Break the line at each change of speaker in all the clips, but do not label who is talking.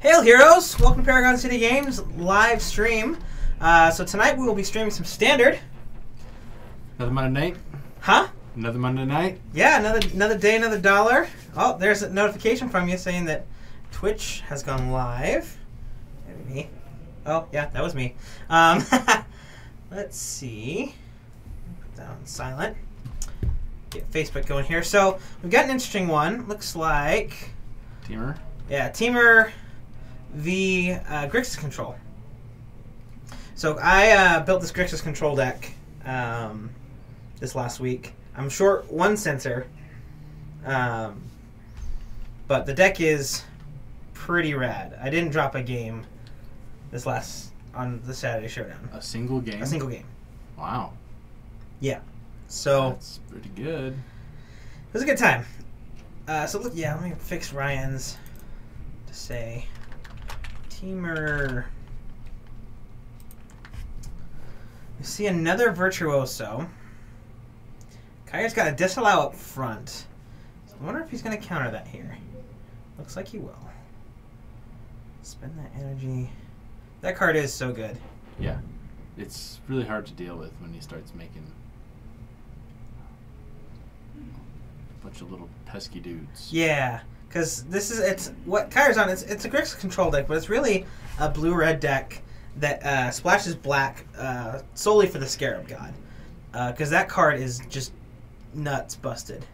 Hail Heroes! Welcome to Paragon City Games live stream. So tonight we will be streaming some Standard.
Another Monday night?
Huh?
Another Monday night?
Yeah, another day, another dollar. Oh, there's a notification from you saying that Twitch has gone live. Maybe me. Oh, yeah, that was me. Let's see. Put that on silent. Get Facebook going here. So we've got an interesting one. Looks like...
Teamer?
Yeah, Teamer v. Grixis Control. So I built this Grixis Control deck this last week. I'm short one sensor, but the deck is pretty rad. I didn't drop a game on the Saturday Showdown.
A single game?
A single game.
Wow.
Yeah. So
that's pretty good.
It was a good time. So look, yeah, let me fix Ryan's to say Teamer. You see another Virtuoso. Kyre's got a disallow up front. So I wonder if he's going to counter that here. Looks like he will. Spend that energy. That card is so good.
Yeah. It's really hard to deal with when he starts making a bunch of little pesky dudes.
Yeah, because it's what Kyre's on. It's a Grixis Control deck, but it's really a blue-red deck that splashes black solely for the Scarab God. Because that card is just nuts busted.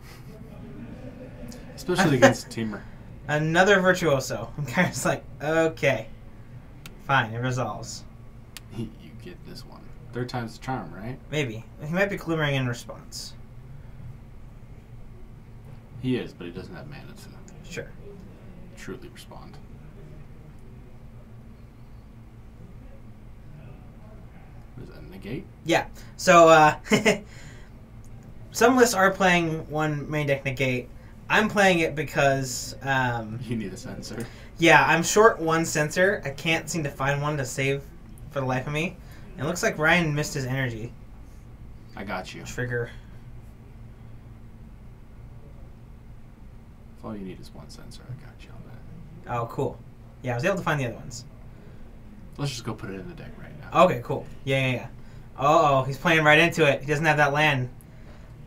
Especially against Teamer.
Another Virtuoso. And Kyre's like, okay, fine, it resolves.
You get this one. Third time's the charm, right?
Maybe. He might be glimmering in response.
He is, but he doesn't have mana to
Sure.
truly respond. Is that a negate?
Yeah. So, some lists are playing one main deck negate. I'm playing it because...
you need a sensor.
Yeah, I'm short one sensor. I can't seem to find one to save for the life of me. It looks like Ryan missed his energy.
I got you.
Trigger.
If all you need is one sensor, I got you on that.
Oh, cool. Yeah, I was able to find the other ones.
Let's just go put it in the deck right now.
Okay, cool. Yeah. Uh-oh, he's playing right into it. He doesn't have that land.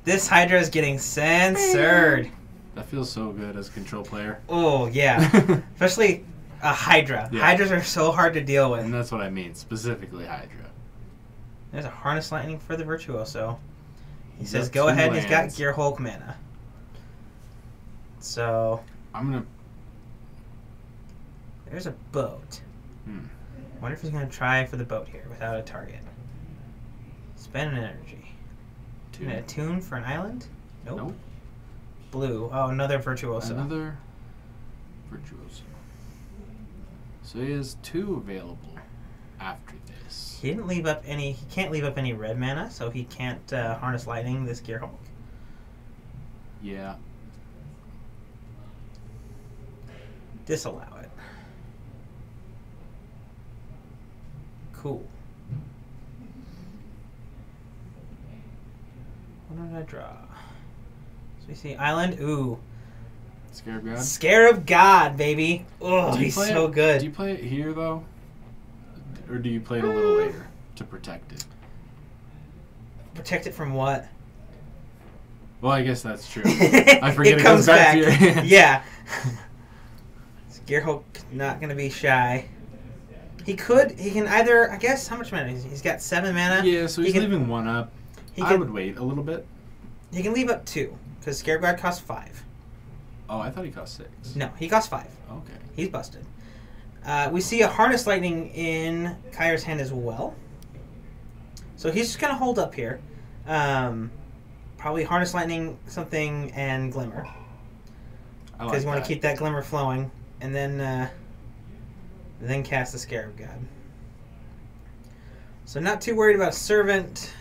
This Hydra is getting censored.
That feels so good as a control player.
Oh, yeah. Especially a Hydra.
Yeah.
Hydras are so hard to deal with.
And that's what I mean, specifically Hydra.
There's a Harness Lightning for the Virtuoso. He says,
Got
go
two
ahead, and he's got
lands.
Gear Hulk mana. So,
I'm going to...
there's a boat. Wonder if he's going to try for the boat here without a target. Spend an energy.
Two.
And a tune for an island? Nope.
Nope.
Blue. Oh, another Virtuoso.
Another Virtuoso. So he has two available after this.
He didn't leave up any. He can't leave up any red mana, so he can't Harness Lightning this Gear Hulk.
Yeah.
Disallow it. Cool. What did I draw? So we see Island. Ooh.
Scarab God?
Scarab God, baby. Oh, he's so good.
Do you play it here, though? Or do you play it a little later to protect it?
Protect it from what?
Well, I guess that's true. I forget it
comes
goes back to your hands.
Yeah. Gear Hulk not going to be shy. He can either, I guess, how much mana? He's got 7 mana.
Yeah, so he's leaving one up. I would wait a little bit.
He can leave up 2, because Scarab God costs 5.
Oh, I thought he cost 6.
No, he costs 5.
Okay.
He's busted. We see a Harness Lightning in Kyre's hand as well. So he's just going to hold up here. Probably Harness Lightning something and Glimmer. Because you want to keep that Glimmer flowing. And then cast the Scarab God. So not too worried about Servant.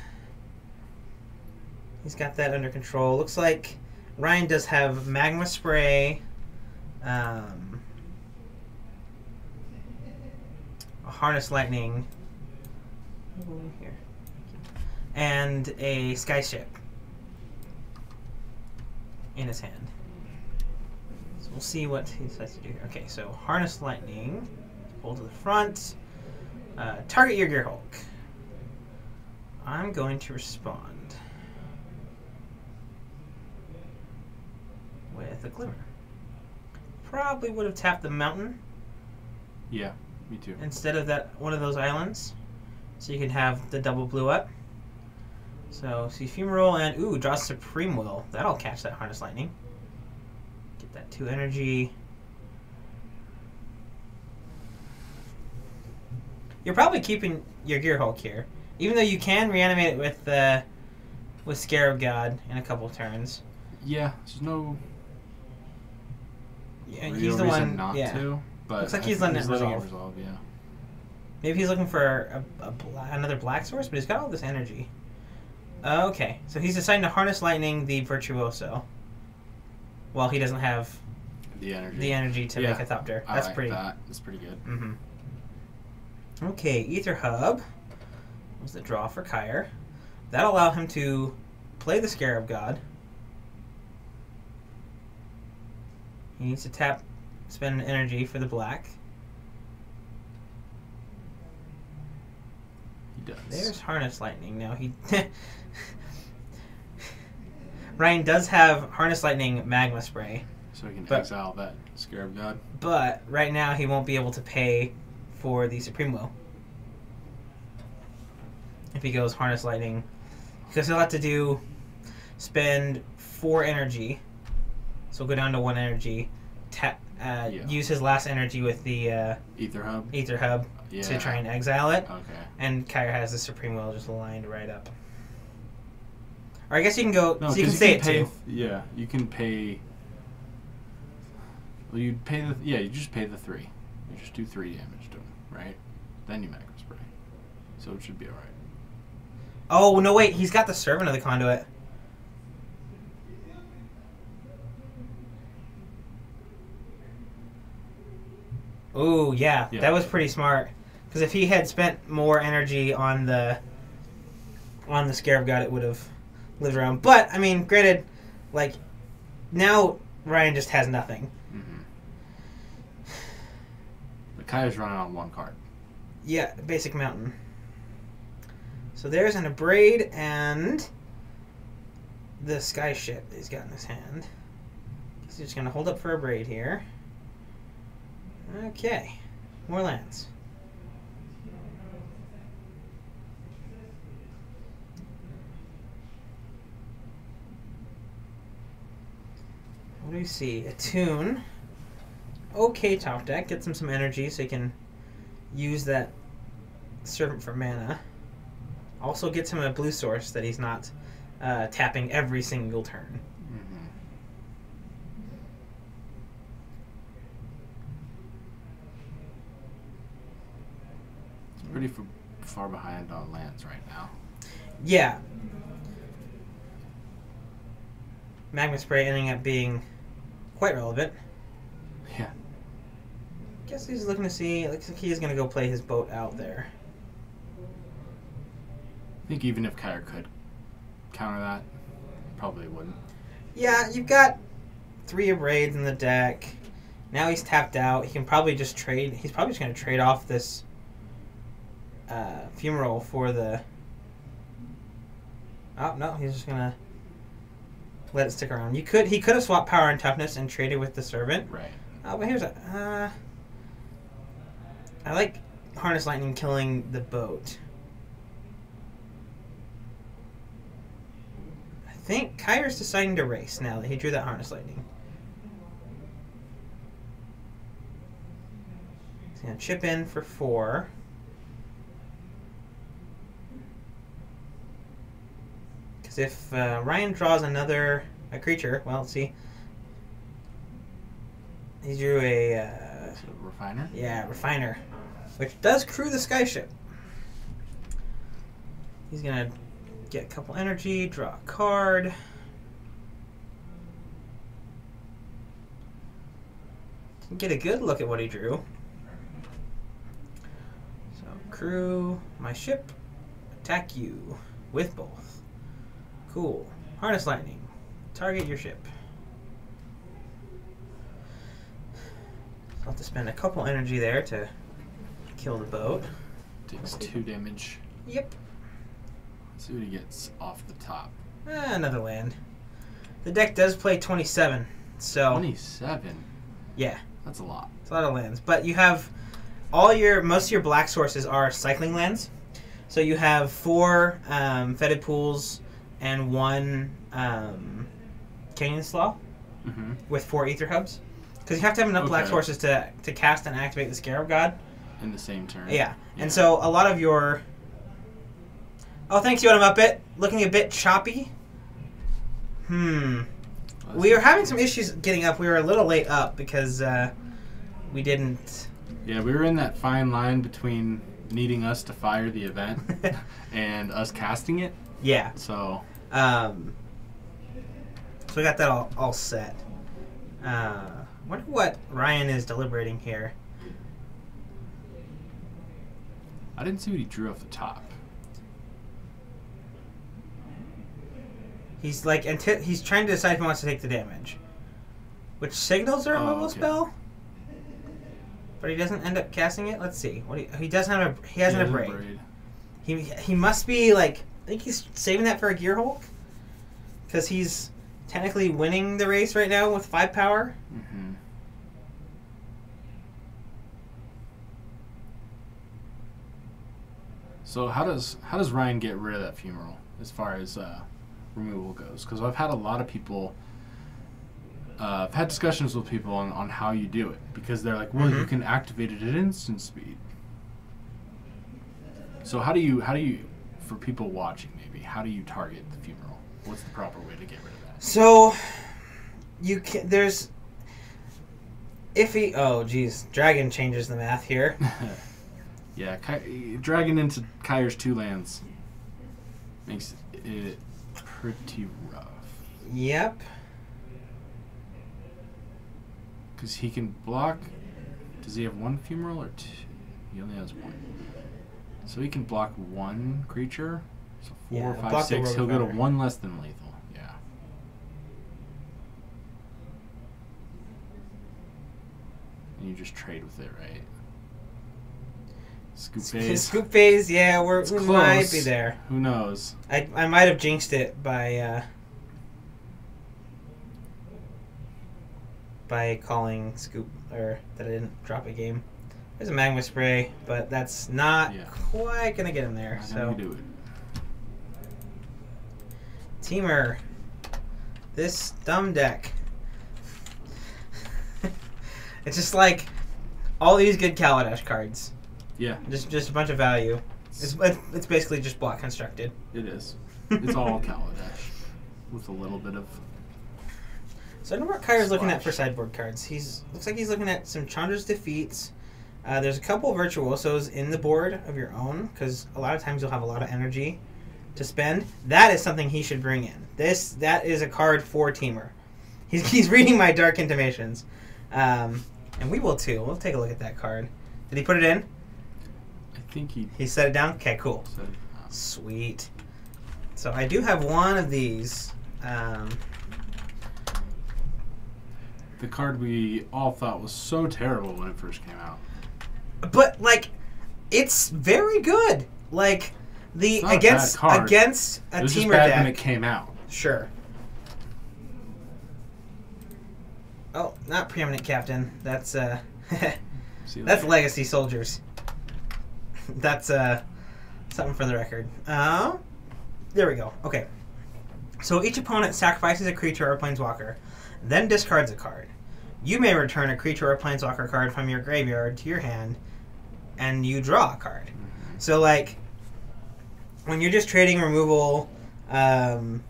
He's got that under control. Looks like Ryan does have Magma Spray. A Harness Lightning. Over here. And a Skyship in his hand. So we'll see what he decides to do here. Okay, so Harness Lightning. Pull to the front. Target your Gear Hulk. I'm going to respond with a Glimmer. Probably would have tapped the mountain.
Yeah, me too.
Instead of that one of those islands. So you can have the double blue up. So see Ephemeral and ooh, draws Supreme Will. That'll catch that Harness Lightning. Get that 2 energy. You're probably keeping your Gear Hulk here. Even though you can reanimate it with Scarab God in a couple turns.
Yeah, there's no
Yeah,
real
he's the
reason
one.
not
Yeah.
to. But
Looks like
I
he's
think
letting it resolve.
resolve. Yeah.
Maybe he's looking for another black source, but he's got all this energy. Okay, so he's deciding to Harness Lightning the Virtuoso. Well, he doesn't have
The energy.
the energy to make a Thopter.
I
That's
like
pretty.
that. That's pretty good.
Mm-hmm. Okay, Ether Hub was the draw for Kyre. That'll allow him to play the Scarab God. He needs to spend an energy for the black.
He does.
There's Harness Lightning. Now he... Ryan does have Harness Lightning Magma Spray.
So he can exile that Scarab God.
But right now he won't be able to pay for the Supreme Will. If he goes Harness Lightning. Because he'll have to spend 4 energy. So go down to 1 energy. Use his last energy with the
Ether Hub.
To try and exile it.
Okay.
And Kyre has the Supreme Will just lined right up. Or I guess you can go...
No,
so you can say it too.
Yeah, you can pay... Well, you'd pay the... Yeah, you just pay the 3. You just do 3 damage to him, right? Then you Magma Spray. So it should be alright.
Oh, no, wait. He's got the Servant of the Conduit. Ooh, yeah. That was pretty smart. Because if he had spent more energy on the Scarab God, it would have lived around. But, I mean, granted, like, now Ryan just has nothing.
Mm-hmm. But Kyre's running on 1 card.
Yeah, Basic Mountain. So there's an Abrade and the Sky Ship that he's got in his hand. He's just going to hold up for Abrade here. Okay. More lands. What do we see? Attune. Okay, top deck. Gets him some energy so he can use that Servant for mana. Also gets him a blue source that he's not tapping every single turn.
Mm-hmm. It's pretty far behind on lands right now.
Yeah. Magma Spray ending up being quite relevant.
Yeah.
Guess he's looking to see. Looks like he's going to go play his boat out there.
I think even if Kyre could counter that, probably wouldn't.
Yeah, you've got 3 Abrades in the deck. Now he's tapped out. He can probably just trade. He's probably just going to trade off this Fumarole for the... Oh, no, he's just going to let it stick around. He could have swapped Power and Toughness and traded with the Servant.
Right.
Oh, but here's a... I like Harness Lightning killing the boat. I think Kyre's deciding to race now that he drew that Harness Lightning. He's going to chip in for 4. Because if Ryan draws a creature, well, let's see. He drew a...
Refiner?
Yeah, Refiner. Which does crew the Sky Ship. He's going to get a couple energy, draw a card. Get a good look at what he drew. So, crew my ship, attack you with both. Cool. Harness Lightning. Target your ship. I'll have to spend a couple energy there to kill the boat.
Takes 2 damage.
Yep.
Let's see what he gets off the top.
Another land. The deck does play 27, so
27?
yeah.
That's a lot.
It's a lot of lands. But you have most of your black sources are cycling lands. So you have 4 Fetid Pools and 1 Canyon Slaw with 4 Ether Hubs. Because you have to have enough black sources to cast and activate the Scarab God.
In the same turn.
Yeah. And so a lot of your... Oh, thanks, Yoda Muppet. Looking a bit choppy. We were having some issues getting up. We were a little late up because we didn't...
Yeah, we were in that fine line between needing us to fire the event and us casting it.
Yeah.
So
we got that all set. Wonder what Ryan is deliberating here.
I didn't see what he drew off the top.
He's like he's trying to decide if he wants to take the damage, which signals a removal spell. But he doesn't end up casting it. Let's see. He doesn't have a he hasn't a braid. He must be like, I think he's saving that for a Gear Hulk, because he's technically winning the race right now with 5 power.
So how does Ryan get rid of that funeral as far as removal goes? Because I've had a lot of people. I've had discussions with people on how you do it, because they're like, well, you can activate it at instant speed. So how do you, for people watching maybe, how do you target the funeral? What's the proper way to get rid of that?
So oh geez, Dragon changes the math here.
Yeah, Dragon into Kyre's 2 lands makes it pretty rough.
Yep.
Because he can block... Does he have 1 Fumeral or 2? He only has 1. So he can block 1 creature. So 4, 5, 6. He'll go to 1 less than lethal. Yeah. And you just trade with it, right? Scoop phase.
Scoop phase, yeah, we might be there.
Who knows?
I might have jinxed it by calling Scoop, or that I didn't drop a game. There's a Magma Spray, but that's not quite going to get him there. So
do it.
Teamer, this dumb deck. It's just like all these good Kaladesh cards.
Yeah.
Just a bunch of value. It's basically just block constructed.
It is. It's all Kaladesh with a little bit of...
So I don't know what Kyra's looking at for sideboard cards. Looks like he's looking at some Chandra's Defeats. There's a couple Virtuosos in the board of your own, because a lot of times you'll have a lot of energy to spend. That is something he should bring in. That is a card for Teamer. He's reading my Dark Intimations. And we will too. We'll take a look at that card. Did he put it in?
I think he
set it down? Okay, cool.
Set it down.
Sweet. So I do have one of these.
The card we all thought was so terrible when it first came out.
But, like, it's very good. Like, against a Teamer
deck. It was just bad when it came out.
Sure. Oh, not Preeminent Captain. That's, that's Legacy Soldiers. That's, something for the record. There we go. Okay. So each opponent sacrifices a creature or a planeswalker, then discards a card. You may return a creature or planeswalker card from your graveyard to your hand, and you draw a card. So, like, when you're just trading removal and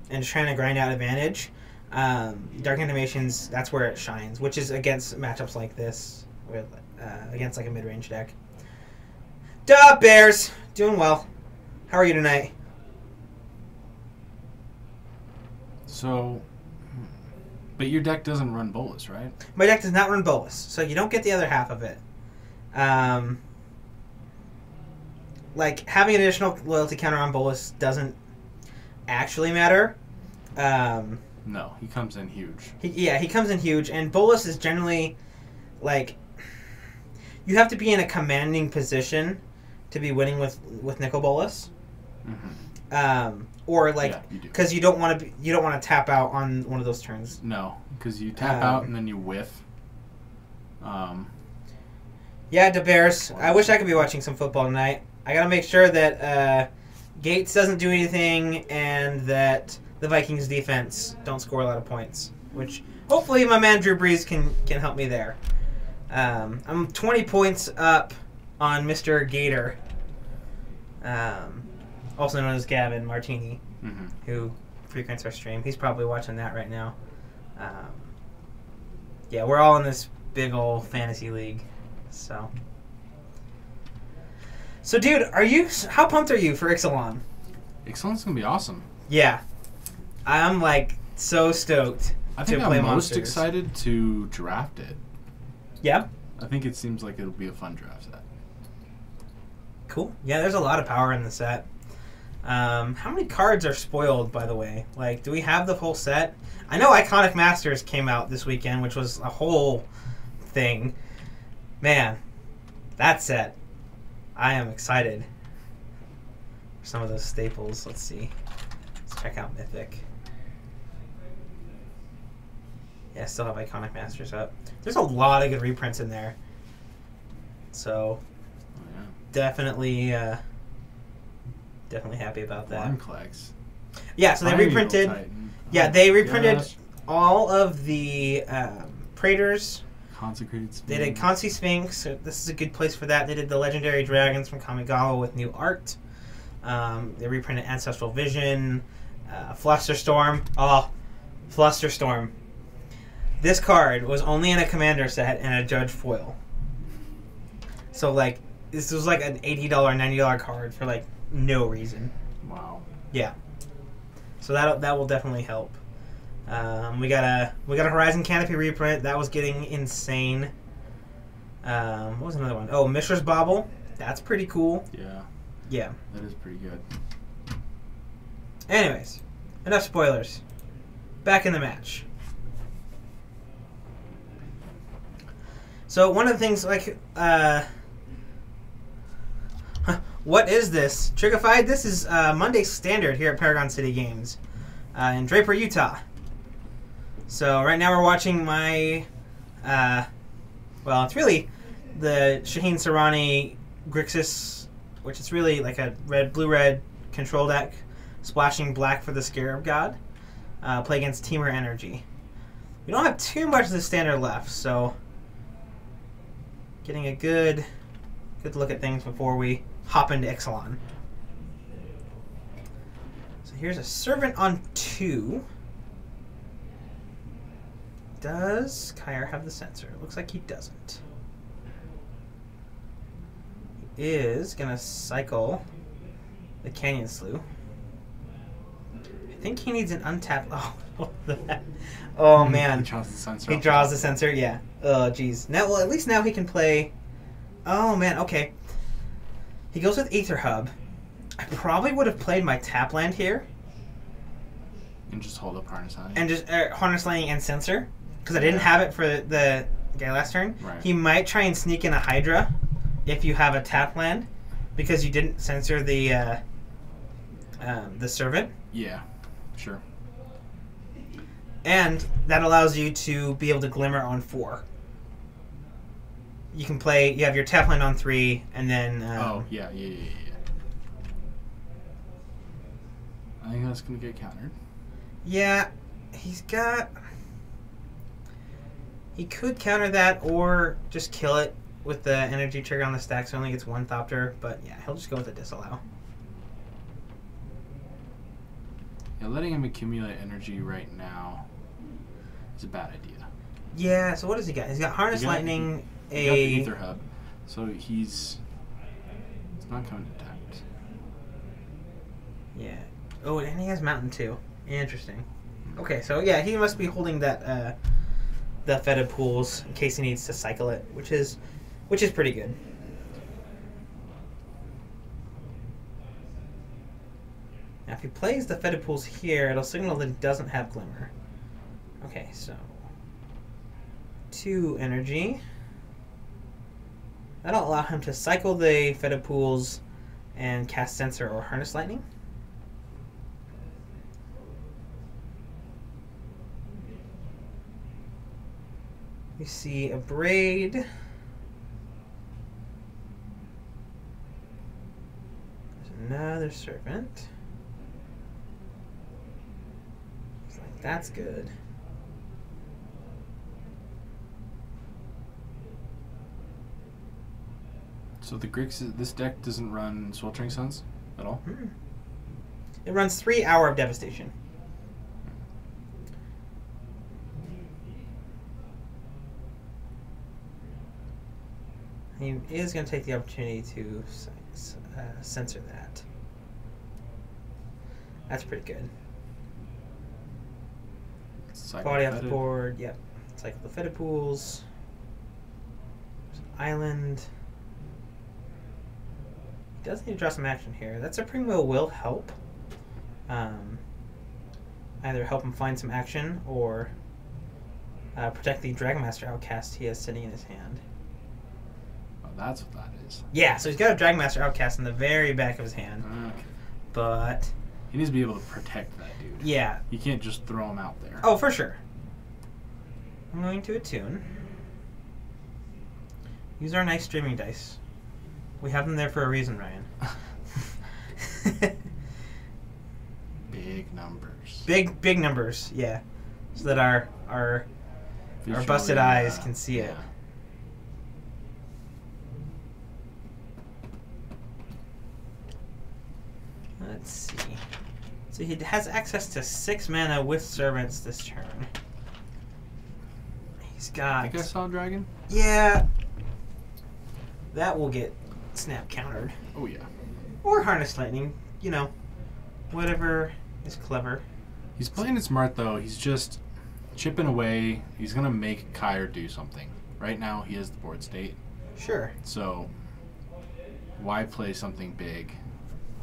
just trying to grind out advantage, Dark Intimations, that's where it shines, which is against matchups like this, with against, like, a mid-range deck. Duh, Bears! Doing well. How are you tonight?
So... But your deck doesn't run Bolas, right?
My deck does not run Bolas, so you don't get the other half of it. Like, having an additional loyalty counter on Bolas doesn't actually matter.
No, he comes in huge.
He comes in huge, and Bolas is generally, like, you have to be in a commanding position to be winning with Nicol Bolas. Or like, because you don't want to tap out on one of those turns.
No, because you tap out and then you whiff.
Yeah, the Bears. I wish I could be watching some football tonight. I gotta make sure that Gates doesn't do anything and that the Vikings defense don't score a lot of points. Which hopefully my man Drew Brees can help me there. I'm 20 points up on Mr. Gator. Also known as Gavin Martini, who frequents our stream. He's probably watching that right now. Yeah, we're all in this big old fantasy league. So, dude, how pumped are you for Ixalan?
Ixalan's going to be awesome.
Yeah. I'm, like, so stoked
I think
to play
I'm
Monsters.
most excited to draft it.
Yeah?
I think it seems like it'll be a fun draft set.
Cool. Yeah, there's a lot of power in the set. How many cards are spoiled, by the way? Like, do we have the full set? I know Iconic Masters came out this weekend, which was a whole thing. Man, that set. I am excited for some of those staples. Let's see. Let's check out Mythic. Yeah, I still have Iconic Masters up. There's a lot of good reprints in there. So, definitely happy about that.
Collects.
Yeah, so they reprinted. Yeah, they reprinted all of the Praetors.
Consecrated Sphinx.
They did Concy Sphinx. So this is a good place for that. They did the Legendary Dragons from Kamigawa with new art. They reprinted Ancestral Vision, Flusterstorm. Oh, Flusterstorm. This card was only in a Commander set and a Judge foil. So, like, this was like an $80, $90 card for, like, no reason.
Wow.
Yeah. So that will definitely help. We got a Horizon Canopy reprint that was getting insane. What was another one? Oh, Mishra's Bauble. That's pretty cool.
Yeah.
Yeah.
That is pretty good.
Anyways, enough spoilers. Back in the match. So one of the things like what is this? Triggerfied? This is Monday Standard here at Paragon City Games in Draper, Utah. So right now we're watching my, well, it's really the Shaheen Sarani Grixis, which is really like a blue-red control deck, splashing black for the Scarab God. Play against Temur Energy. We don't have too much of the standard left, so getting a good look at things before we hop into Ixalan. So here's a Servant on 2. Does Kyre have the sensor? Looks like he doesn't. He is going to cycle the Canyon Slough. I think he needs an untapped... Oh, man.
He draws the sensor.
He draws the sensor, yeah. Oh, jeez. Now, well, at least now he can play... Oh, man, okay. He goes with Aether Hub. I probably would have played my tap land here.
And just hold up Harness Landing.
And just Harness Landing and Sensor. Because I didn't have it for the guy last turn.
Right.
He might try and sneak in a Hydra if you have a tap land. Because you didn't censor the Servant.
Yeah, sure.
And that allows you to be able to Glimmer on 4. You can play, you have your tap land on 3, and then...
oh, yeah. I think that's going to get countered.
Yeah, he's got... He could counter that or just kill it with the energy trigger on the stack, so he only gets 1 Thopter, but yeah, he'll just go with the Disallow.
Yeah, letting him accumulate energy right now is a bad idea.
Yeah, so what does he got? He's got Harness Lightning,
he got the Aether Hub, so it's not coming to tapped.
Yeah. Oh, and he has Mountain too. Interesting. Okay, so yeah, he must be holding that the Fetid Pools in case he needs to cycle it, which is pretty good. Now, if he plays the Fetid Pools here, it'll signal that he doesn't have Glimmer. Okay, so 2 energy. That'll allow him to cycle the Feta Pools and cast Sensor or Harness Lightning. We see a Braid. There's another Servant. Looks like that's good.
So the Grixis, this deck doesn't run Sweltering Suns at all?
Mm-mm. It runs 3 Hour of Devastation. He is going to take the opportunity to censor that. That's pretty good. Body off the board, yep. Cycle the Feta Pools. Island. He does need to draw some action here. That Supreme will help. Either help him find some action or protect the Dragon Master Outcast he has sitting in his hand.
Oh, that's what that is.
Yeah, so he's got a Dragon Master Outcast in the very back of his hand.
Okay.
But
he needs to be able to protect that dude.
yeah.
You can't just throw him out there.
Oh, for sure. I'm going to attune. Use our nice streaming dice. We have them there for a reason, Ryan.
Big numbers.
Big numbers, yeah. So that our busted eyes can see it. Let's see. So he has access to 6 mana with Servants this turn. He's got...
I think I saw a dragon.
Yeah. That will get snap countered.
Oh, yeah.
Or Harness Lightning. You know, whatever is clever.
He's playing it smart, though. He's just chipping away. He's going to make Kyre do something. Right now, he has the board state.
Sure.
So, why play something big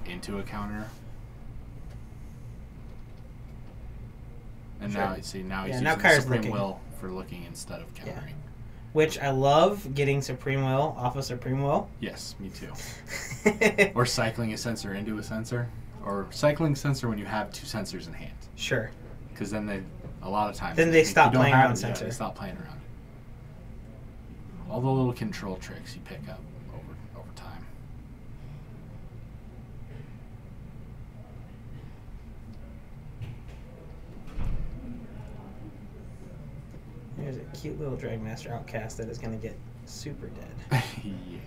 into a counter? And
Sure.
now, see, now he's
now
using
Kyre's
Supreme
looking.
Will for looking instead of countering.
Yeah. Which I love, getting Supreme Will off of Supreme Will.
Yes, me too. Or cycling a sensor into a sensor. Or cycling sensor when you have 2 sensors in hand.
Sure.
Because then they, a lot of times...
Then they
if you
stop
don't
playing
have
around
it, yeah,
sensor.
they stop playing around. All the little control tricks you pick up over time.
There's a cute little Dragon Master Outcast that is going to get super dead.
Yeah.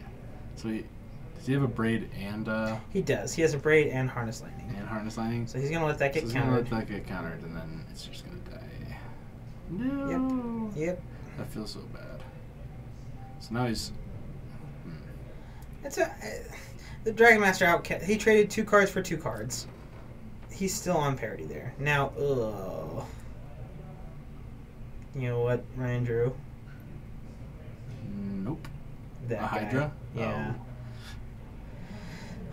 So does he have a braid and
He does. He has a Braid and Harness Lightning.
harness lining?
So he's going to let that get
He's gonna
countered.
let that get countered, and then it's just gonna die. No.
Yep.
That feels so bad. So now he's.
It's the Dragon Master Outcast. He traded 2 cards for 2 cards. He's still on parity there. Now, ugh. You know what Ryan drew?
Nope.
That
A
guy.
Hydra?
Yeah.
Oh.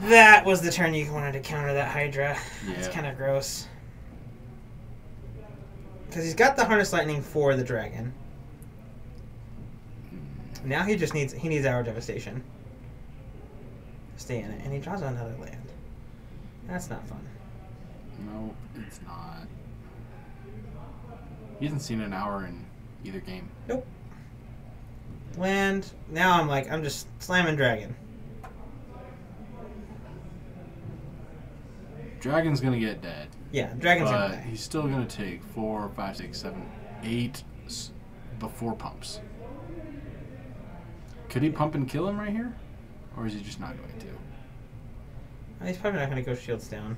That was the turn you wanted to counter that Hydra. It's
Yeah.
kind of gross. Because he's got the Harness Lightning for the dragon. Now he just needs Hour Devastation. Stay in it. And he draws another land. That's not fun.
Nope, it's not. He hasn't seen an hour in either game.
Nope. Land. Now I'm just slamming dragon.
Dragon's gonna get dead.
Yeah, dragon's gonna
But
die.
he's still gonna take 4, 5, 6, 7, 8 before pumps. Could he pump and kill him right here? Or is he just not going to?
He's probably not going to go shields down.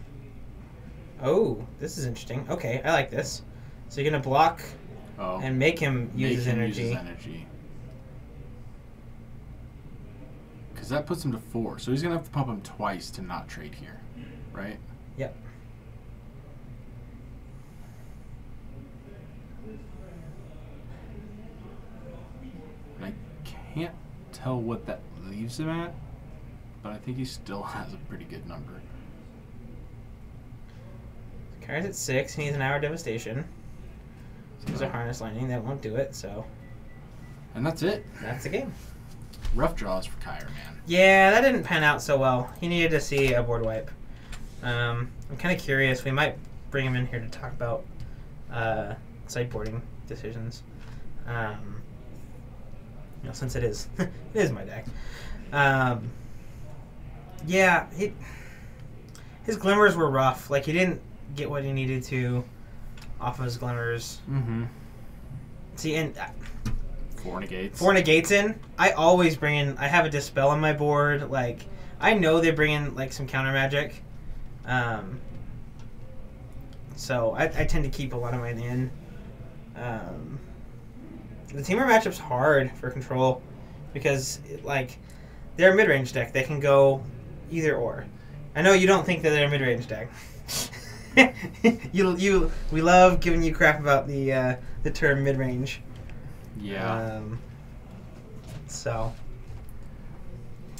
Oh, this is interesting. Okay, I like this. So you're going to block and make him use his energy.
Because that puts him to 4. So he's going to have to pump him twice to not trade here. Right?
Yep.
And I can't tell what that leaves him at, but I think he still has a pretty good number.
Kyre's at 6. He needs an Hour Devastation. So there's a Harness Lightning. That won't do it, so...
And that's it.
That's the game.
rough draws for Kyra, man.
Yeah, that didn't pan out so well. He needed to see a board wipe. I'm kind of curious. We might bring him in here to talk about sideboarding decisions. Since it is it is my deck. Yeah, his glimmers were rough. Like, he didn't get what he needed to off of his glimmers.
Mm-hmm.
See, and
4 negates.
4 negates in. I always bring in. I have a Dispel on my board. Like, I know they bring in like some counter magic. So I tend to keep a lot of mine in. The Teamer matchup's hard for Control because they're a mid-range deck. They can go either or. I know you don't think that they're a mid-range deck. We love giving you crap about the term mid-range.
Yeah.
So.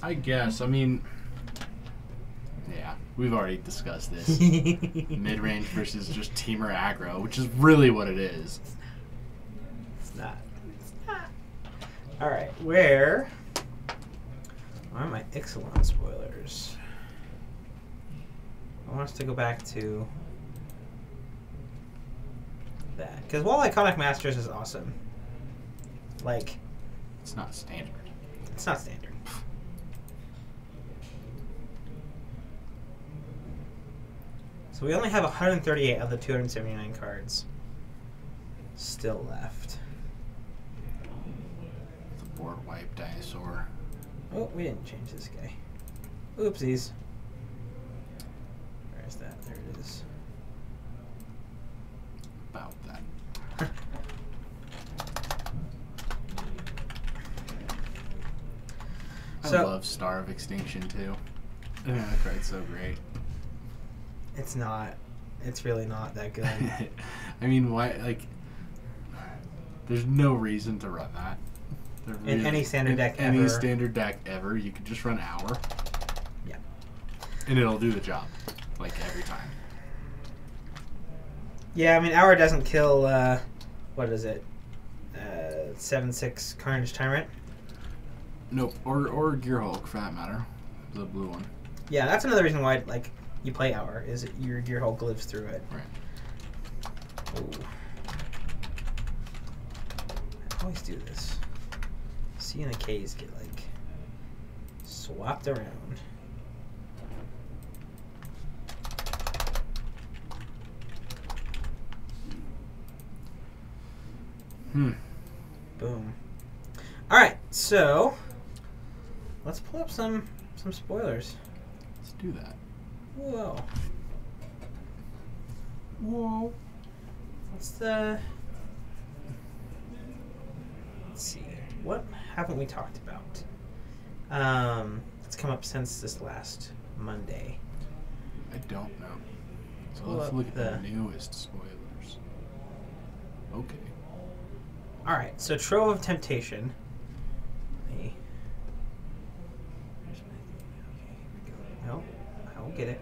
I guess. I mean, yeah, we've already discussed this. Mid-range versus just Teamer aggro, which is really what it is.
It's not. All right, where are my Ixalan spoilers? I want us to go back to that because while Iconic Masters is awesome,
it's not standard.
It's not standard. So we only have 138 of the 279 cards still left.
Board wipe dinosaur.
Oh, we didn't change this guy. Oopsies. Where is that? There it is.
About that. I love Star of Extinction too. I think that card's so great.
It's not. It's really not that good.
I mean, why? There's no reason to run that.
In any standard deck ever.
Any standard deck ever, you could just run Hour.
Yeah.
And it'll do the job, every time.
Yeah, I mean, Hour doesn't kill, what is it? 7/6 Carnage Tyrant?
Nope. Or Gear Hulk, for that matter. The blue one.
Yeah, that's another reason why, you play Hour, is your Gear Hulk lives through it.
Right.
Ooh. I always do this. C and a K's get swapped around. Boom. All right, so let's pull up some spoilers.
Let's do that.
Whoa. Let's see. What haven't we talked about? It's come up since this last Monday.
I don't know. So
Pull
let's
up
look at the newest spoilers. Okay.
All right. So Trove of Temptation. No, I will get it.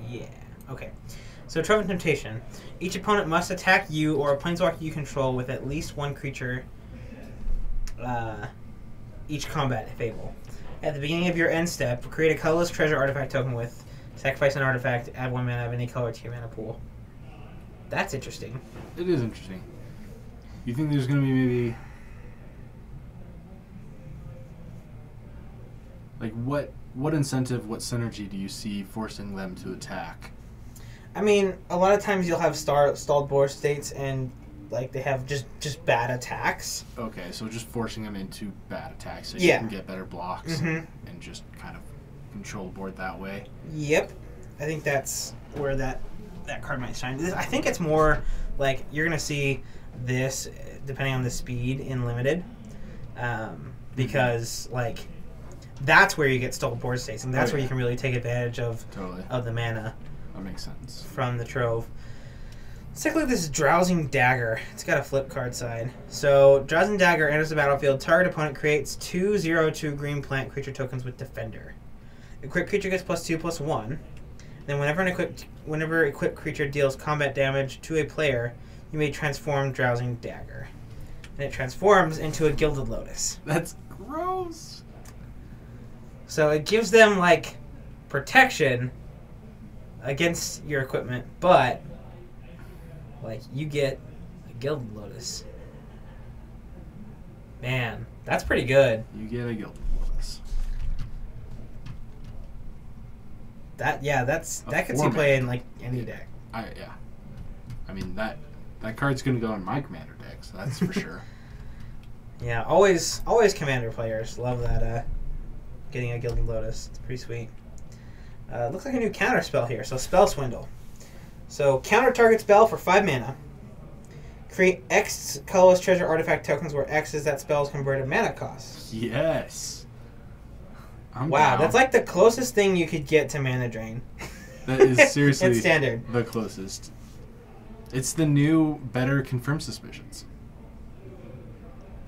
Yeah. Okay. So Trove of Temptation. Each opponent must attack you or a planeswalker you control with at least one creature. Each combat fable. At the beginning of your end step, create a colorless treasure artifact token with sacrifice an artifact, add 1 mana of any color to your mana pool. That's interesting.
It is interesting. You think there's going to be maybe what incentive, what synergy do you see forcing them to attack?
I mean, a lot of times you'll have stalled board states and they have just bad attacks.
Okay, so just forcing them into bad attacks so
you
can get better blocks and just kind of control board that way.
Yep. I think that's where that card might shine. I think it's more you're going to see this, depending on the speed, in Limited. Because, that's where you get stalled board states, and that's where you can really take advantage of the mana.
That makes sense.
From the Trove. Let's take a look at this Drowsing Dagger. It's got a flip card side. So, Drowsing Dagger enters the battlefield. Target opponent creates 2/0/2 green plant creature tokens with Defender. Equipped creature gets +2/+1. Then whenever equipped creature deals combat damage to a player, you may transform Drowsing Dagger. And it transforms into a Gilded Lotus.
That's gross.
So it gives them, like, protection against your equipment, but, like, you get a Gilded Lotus. Man, that's pretty good.
You get a Gilded Lotus.
That could see
format.
play in, like, any deck.
Yeah. I mean, that card's going to go in my Commander deck, so that's for sure.
Yeah, always Commander players love that, getting a Gilded Lotus. It's pretty sweet. Looks like a new counter spell here, so Spell Swindle. So, counter target spell for 5 mana. Create X colorless treasure artifact tokens where X is that spell's converted mana cost.
Yes.
Wow,
down.
that's like the closest thing you could get to mana drain.
That is seriously
It's standard.
the closest. It's the new better confirm suspicions.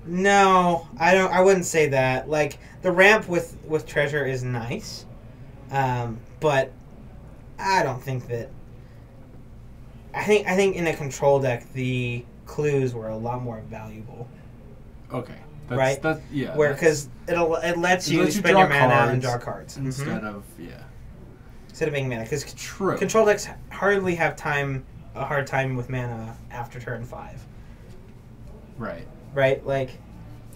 No, I wouldn't say that. Like, the ramp with treasure is nice, but I don't think that. I think in a control deck the clues were a lot more valuable.
Okay.
Right?
Yeah.
Where because it lets you spend your mana and draw cards
instead of
instead of being mana, because
True.
control decks hardly have a hard time with mana after turn 5.
Right.
Right, like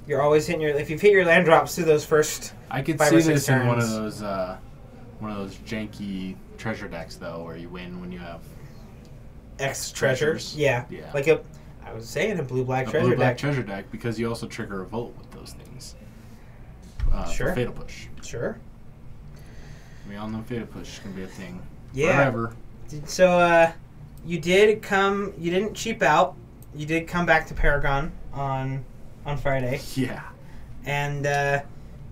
you're always hitting if you've hit your land drops through those first.
I could
5
see
or 6
this in one of
turns.
those janky treasure decks though, where you win when you have
X treasures. Yeah.
Yeah.
Like I was saying a blue-black
a
treasure
blue-black
deck.
treasure deck, because you also trigger Revolt with those things.
Sure.
For Fatal Push.
Sure.
We all know Fatal Push can be a thing.
Yeah.
Forever.
So you didn't cheap out. You did come back to Paragon on Friday.
Yeah.
And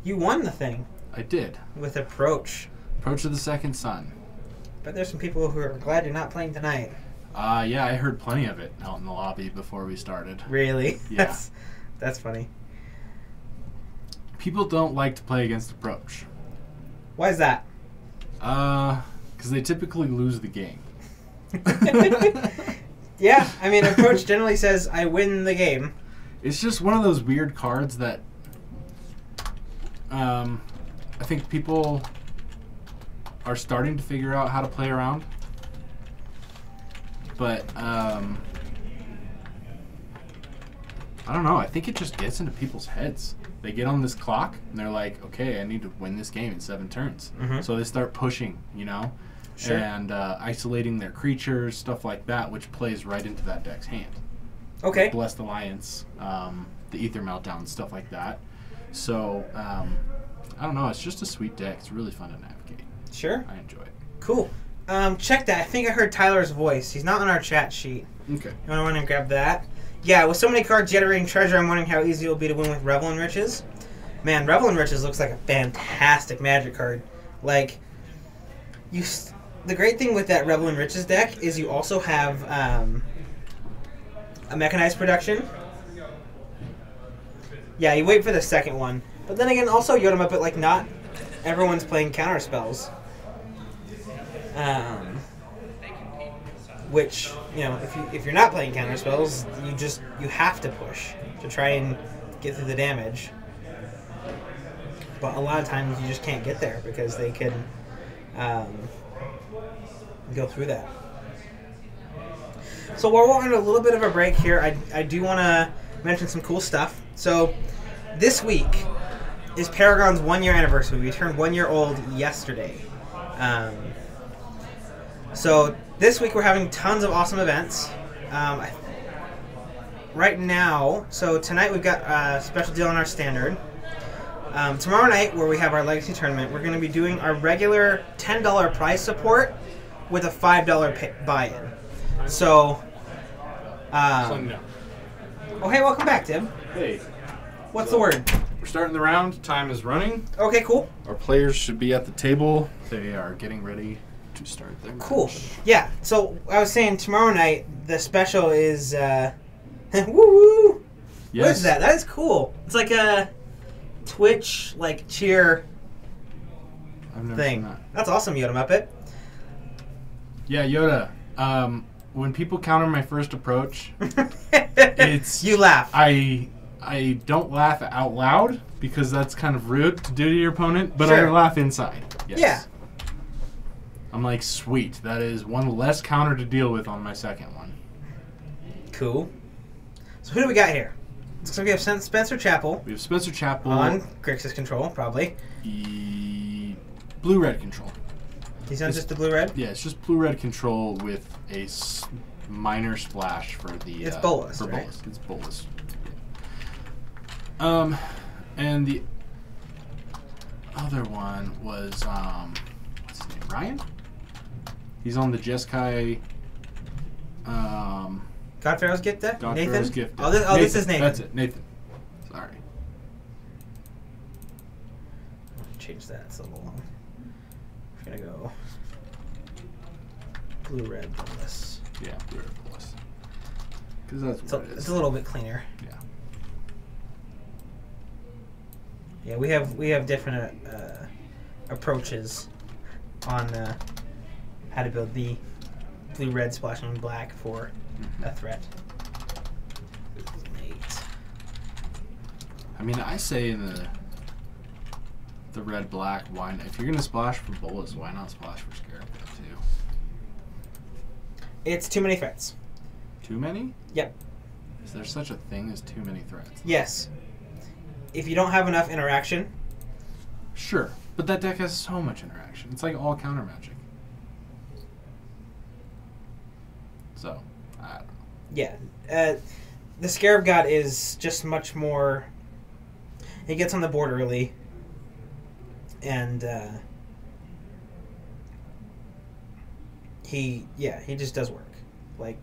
you won the thing
I did.
with Approach.
Approach of the Second Sun.
But there's some people who are glad you're not playing tonight.
Yeah, I heard plenty of it out in the lobby before we started.
Really?
Yeah.
That's funny.
People don't like to play against Approach.
Why is that?
Because they typically lose the game.
Yeah, I mean, Approach generally says, I win the game.
It's just one of those weird cards that I think people are starting to figure out how to play around. But I don't know. I think it just gets into people's heads. They get on this clock and they're like, okay, I need to win this game in 7 turns.
Mm-hmm.
So they start pushing,
Sure.
and isolating their creatures, stuff like that, which plays right into that deck's hand.
Okay.
Blessed Alliance, the Ether Meltdown, stuff like that. So, I don't know. It's just a sweet deck. It's really fun to navigate.
Sure.
I enjoy it.
Cool. Check that. I think I heard Tyler's voice. He's not on our chat sheet.
Okay.
You want to run and grab that? Yeah, with so mmany cards generating treasure, I'm wondering how easy it will be to win with Revel in Riches. Man, Revel in Riches looks like a fantastic Magic card. Like, the great thing with that Revel in Riches deck is you also have a Mechanized Production. Yeah, you wait for the second one. But then again, also Yoda Muppet, like, not everyone's playing counter spells. Which, if you're not playing counter spells, you have to push to try and get through the damage. But a lot of times you just can't get there because they can go through that. So while we're on a little bit of a break here, I do want to mention some cool stuff. So this week is Paragon's 1-year anniversary. We turned 1 year old yesterday. So this week we're having tons of awesome events. Right now, so tonight we've got a special deal on our standard. Tomorrow night, where we have our Legacy Tournament, we're going to be doing our regular $10 prize support with a $5 buy-in. So, oh hey, welcome back, Tim.
Hey.
What's the word?
We're starting the round. Time is running.
Okay, cool.
Our players should be at the table. They are getting ready to start their
Cool.
match.
Yeah, so I was saying tomorrow night, the special is, woo-woo!
Yes.
What is that? That is cool. It's like a Twitch, cheer
I've never
thing.
seen that.
That's awesome, Yoda Muppet.
Yeah, Yoda. When people counter my first approach, it's
You laugh.
I I don't laugh out loud because that's kind of rude to do to your opponent, but
Sure.
I laugh inside. Yes.
Yeah.
I'm like, sweet. That is one less counter to deal with on my second one.
Cool. So who do we got here? Looks like we have Spencer Chapel
We have Spencer Chapel.
on Grixis control, probably.
Blue-red control.
He's on just the blue-red?
Yeah, it's just blue-red control with a minor splash for the...
It's Bolus,
for
right?
Bolus. It's Bolus. And the other one was, what's his name? Ryan? He's on the Jeskai,
Godfarrow's gift deck?
God
Nathan?
Pharaoh's gift.
Oh, this is Nathan.
That's it, Nathan. Sorry.
Change that. It's a little long. We're going to go blue-red Bolus.
Yeah, blue-red Bolus. Because that's what it is.
It's a little bit cleaner.
Yeah.
Yeah, we have different approaches on how to build the blue-red splashing black for a threat. Mate.
I mean, I say in the red-black, why not? If you're going to splash for Bolus, why not splash for Scarab too?
It's too many threats.
Too many?
Yep.
Is there such a thing as too many threats?
Yes. If you don't have enough interaction.
Sure, but that deck has so much interaction. It's like all counter magic. So, I don't know.
Yeah. The Scarab God is just much more... He gets on the board early. And he just does work. Like,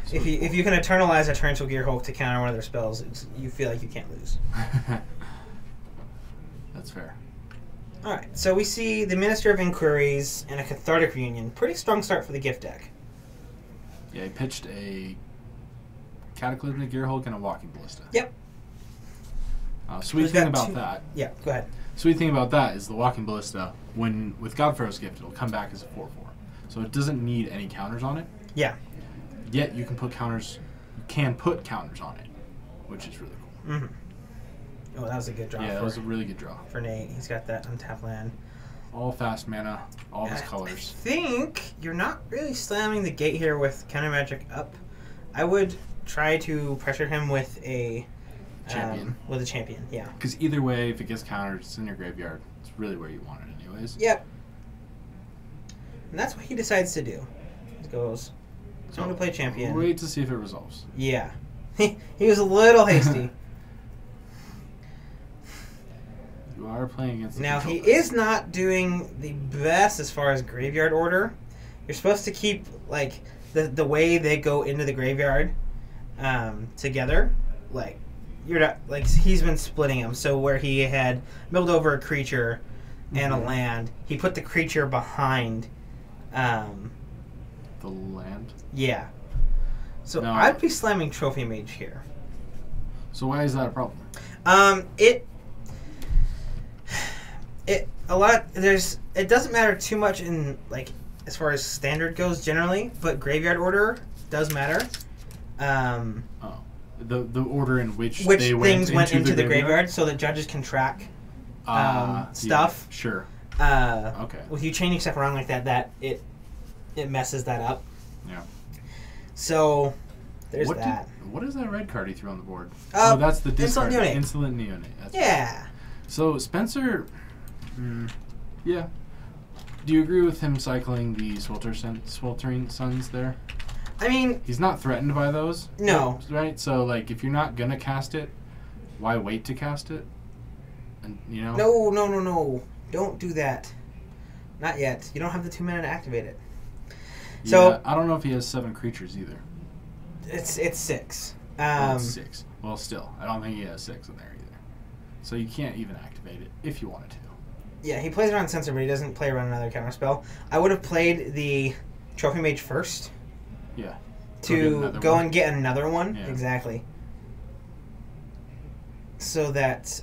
So
if you can eternalize a Torrential Gear Hulk to counter one of their spells, you feel like you can't lose.
That's fair.
All right, so we see the Minister of Inquiries and a Cathartic Reunion. Pretty strong start for the gift deck.
Yeah, he pitched a Cataclysmic Gear Hulk and a Walking Ballista.
Yep.
Sweet
He's
thing
got
about
two-
that.
Yeah, go ahead.
Sweet thing about that is the Walking Ballista, when with Godfarrow's Gift, it'll come back as a 4/4. So it doesn't need any counters on it.
Yeah.
Yet you can put counters. You can put counters on it, which is really cool.
Mm-hmm. Oh, that was a good draw.
Yeah, that was a really good draw.
for Nate. He's got that untapped land.
All fast mana, all his
I
colors.
think you're not really slamming the gate here with counter magic up. I would try to pressure him with a
Champion.
With a champion, yeah.
Because either way, if it gets countered, it's in your graveyard. It's really where you want it, anyways.
Yep. And that's what he decides to do. He goes, I'm going to play champion.
Wait to see if it resolves.
Yeah. He was a little hasty.
You are playing against.
Now, he is not doing the best as far as graveyard order. You're supposed to keep, like, the way they go into the graveyard together. Like, you're not, like, he's been splitting them. So where he had milled over a creature and a land, he put the creature behind.
The land.
Yeah. So
No.
I'd be slamming Trophy Mage here.
So why is that a problem?
It doesn't matter too much in, like, as far as standard goes generally, but graveyard order does matter.
The order in which
Which
they
things went into the
graveyard?
graveyard so that judges can track stuff.
Yeah, sure.
Okay. With you changing stuff around like that, it messes that up.
Yeah.
So there's that.
What is that red card he threw on the board?
That's
the
Insolent
discard.
Neonate.
Insolent Neonate. That's
Yeah.
right. So Spencer, yeah. Do you agree with him cycling the Sweltering Suns there?
I mean,
He's not threatened by those.
No.
Right? So, like, if you're not going to cast it, why wait to cast it? And, you know?
no. Don't do that. Not yet. You don't have the 2 mana to activate it. So
Yeah, I don't know if he has 7 creatures either.
it's 6.
It's 6. Well, still, I don't think he has 6 in there either. So you can't even activate it if you wanted to.
Yeah, he plays around Censor, but he doesn't play around another counterspell. I would have played the Trophy Mage first.
Yeah.
To go and get another one.
Yeah.
Exactly. So that,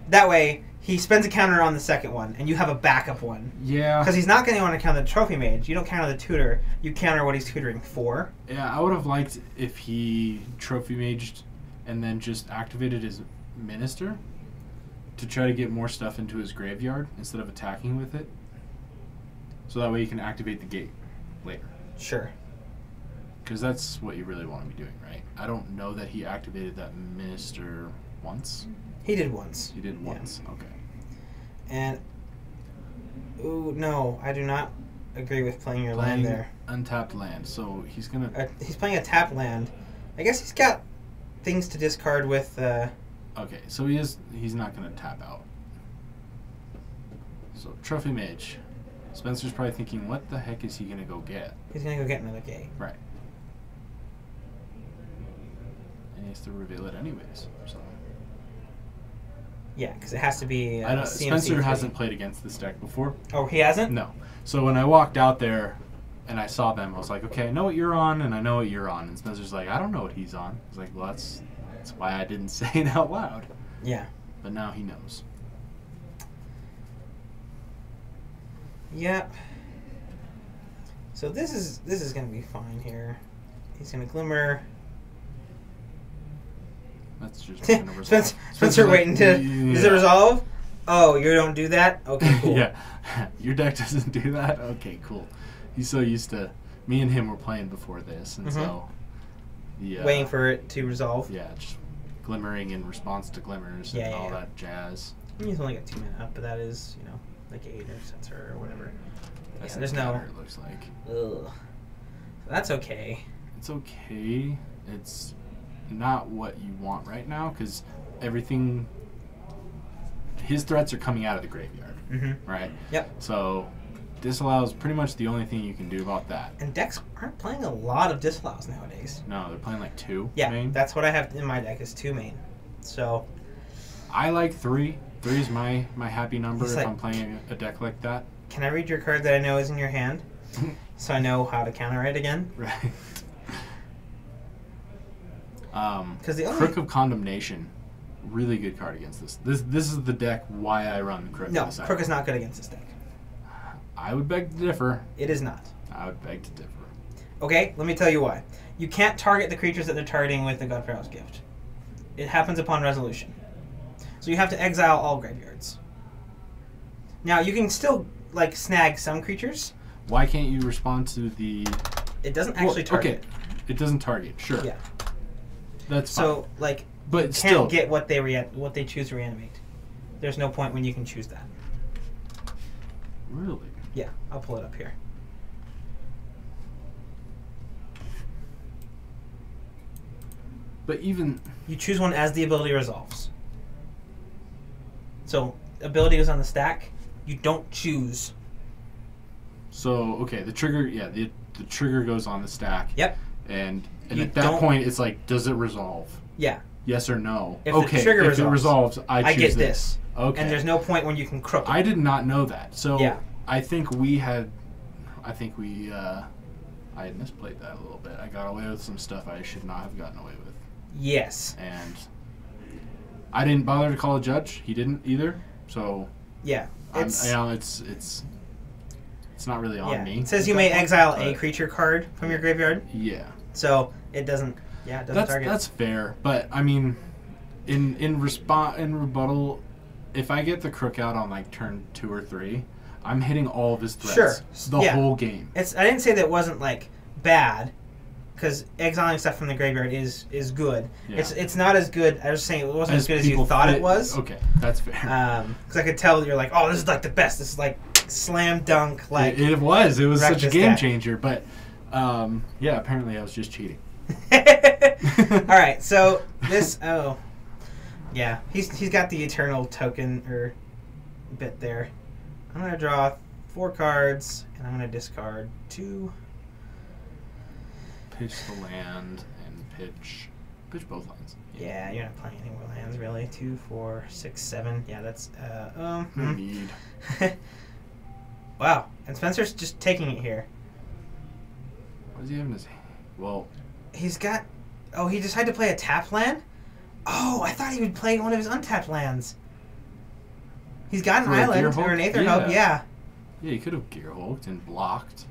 that way he spends a counter on the second one, and you have a backup one.
Yeah.
Because he's not going to want to counter the trophy mage. You don't counter the tutor. You counter what he's tutoring for.
Yeah, I would have liked if he trophy maged and then just activated his minister to try to get more stuff into his graveyard instead of attacking with it. So that way you can activate the gate later.
Sure.
Because that's what you really want to be doing, right? I don't know that he activated that minister once.
He did once.
He did once, okay.
And, ooh, no, I do not agree with playing your land there.
Untapped land, so he's going to...
he's playing a tap land. I guess he's got things to discard with...
Okay, so he's not going to tap out. So, Trophy Mage. Spencer's probably thinking, what the heck is he going to go get?
He's going to go get another gate.
Right. And he has to reveal it anyways, so...
Yeah, because it has to be
Spencer hasn't played against this deck before.
Oh, he hasn't?
No. So when I walked out there and I saw them, I was like, okay, I know what you're on, and I know what you're on. And Spencer's like, I don't know what he's on. I was like, well, that's why I didn't say it out loud.
Yeah.
But now he knows.
Yep. So this is going to be fine here. He's going to Glimmer.
That's just going to resolve.
Spencer waiting to...
Yeah.
Does it resolve? Oh, you don't do that? Okay, cool.
Yeah. Your deck doesn't do that? Okay, cool. He's so used to... Me and him were playing before this, and so...
Waiting for it to resolve.
Yeah, just glimmering in response to glimmers and all that jazz.
He's only got 2 mana up, but that is, like 8 or sensor or whatever.
That's
there's no...
it looks like.
Ugh. That's okay.
It's okay. It's not what you want right now, because everything... His threats are coming out of the graveyard, right?
Yep.
So, disallow is pretty much the only thing you can do about that.
And decks aren't playing a lot of disallows nowadays.
No, they're playing like 2
Yeah,
main.
that's what I have in my deck is 2 main. So...
I like 3. 3 is my happy number if
like,
I'm playing a deck like that.
Can I read your card that I know is in your hand? So I know how to counter it again?
Right.
Because the only...
Crook of Condemnation, really good card against this. This is the deck why I run Crook.
No, Crook is not good against this deck.
I would beg to differ.
It is not.
I would beg to differ.
Okay, let me tell you why. You can't target the creatures that they're targeting with the Godpharaoh's Gift. It happens upon resolution. So you have to exile all graveyards. Now, you can still, like, snag some creatures.
Why can't you respond to the...
It doesn't actually target.
Okay, it doesn't target, sure.
Yeah.
That's fine.
So, like,
but
you
still,
can't get what they choose to reanimate. There's no point when you can choose that.
Really?
Yeah, I'll pull it up here.
But even...
You choose one as the ability resolves. So, ability is on the stack. You don't choose.
So, okay, the trigger, the trigger goes on the stack.
Yep.
And at that point, it's like, does it resolve?
Yeah.
Yes or no?
If the trigger
if it resolves, I choose
get this.
Okay.
And there's no point when you can crook it.
I did not know that. So,
yeah.
I think I had misplayed that a little bit. I got away with some stuff I should not have gotten away with.
Yes.
And I didn't bother to call a judge. He didn't either. So
yeah,
it's not really on me.
It says you may exile a creature card from your graveyard.
Yeah.
So it doesn't. Yeah, it doesn't target.
That's fair, but I mean, in rebuttal, if I get the Crook out on like turn 2 or 3, I'm hitting all of his threats.
Sure.
The whole game.
I didn't say that it wasn't like bad, because exiling stuff from the graveyard is good. Yeah. It's not as good. I was saying it wasn't as good as you thought it was.
Okay, that's fair.
Because I could tell you're like, oh, this is like the best. This is like slam dunk. Like
it was. It was such a game changer. But yeah, apparently I was just cheating.
All right, so this. Oh, yeah, he's got the eternal token or bit there. I'm gonna draw 4 cards, and I'm gonna discard 2.
Pitch the land and pitch both lands.
Yeah, you're not playing any more lands really. 2, 4, 6, 7. Yeah, that's
No need.
Wow, and Spencer's just taking it here.
What does he have in his hand? Well,
he's got. Oh, he decided to play a tap land. Oh, I thought he would play one of his untapped lands. He's got an
For a
island
Gear
or
Hulk?
an Aether
Yeah.
Hub, yeah.
Yeah, he could have Gear Hulked and blocked.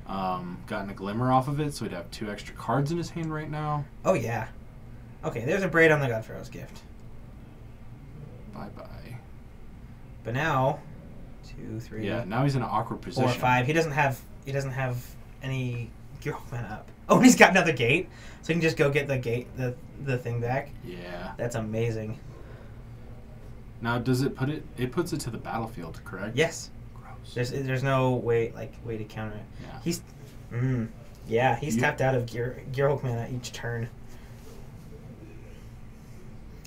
Gotten a glimmer off of it, so he'd have 2 extra cards in his hand right now.
Oh, yeah. Okay, there's a braid on the God Pharaoh's gift.
Bye-bye.
But now, 2, 3,
Yeah, now he's in an awkward position.
4, 5. He doesn't have any Gear Hulk mana up. Oh, and he's got another gate, so he can just go get the gate, the thing back.
Yeah.
That's amazing.
Now, does it put it? It puts it to the battlefield, correct?
Yes.
Gross.
There's no way to counter it.
Yeah.
He's tapped out of Gear Hulk mana each turn.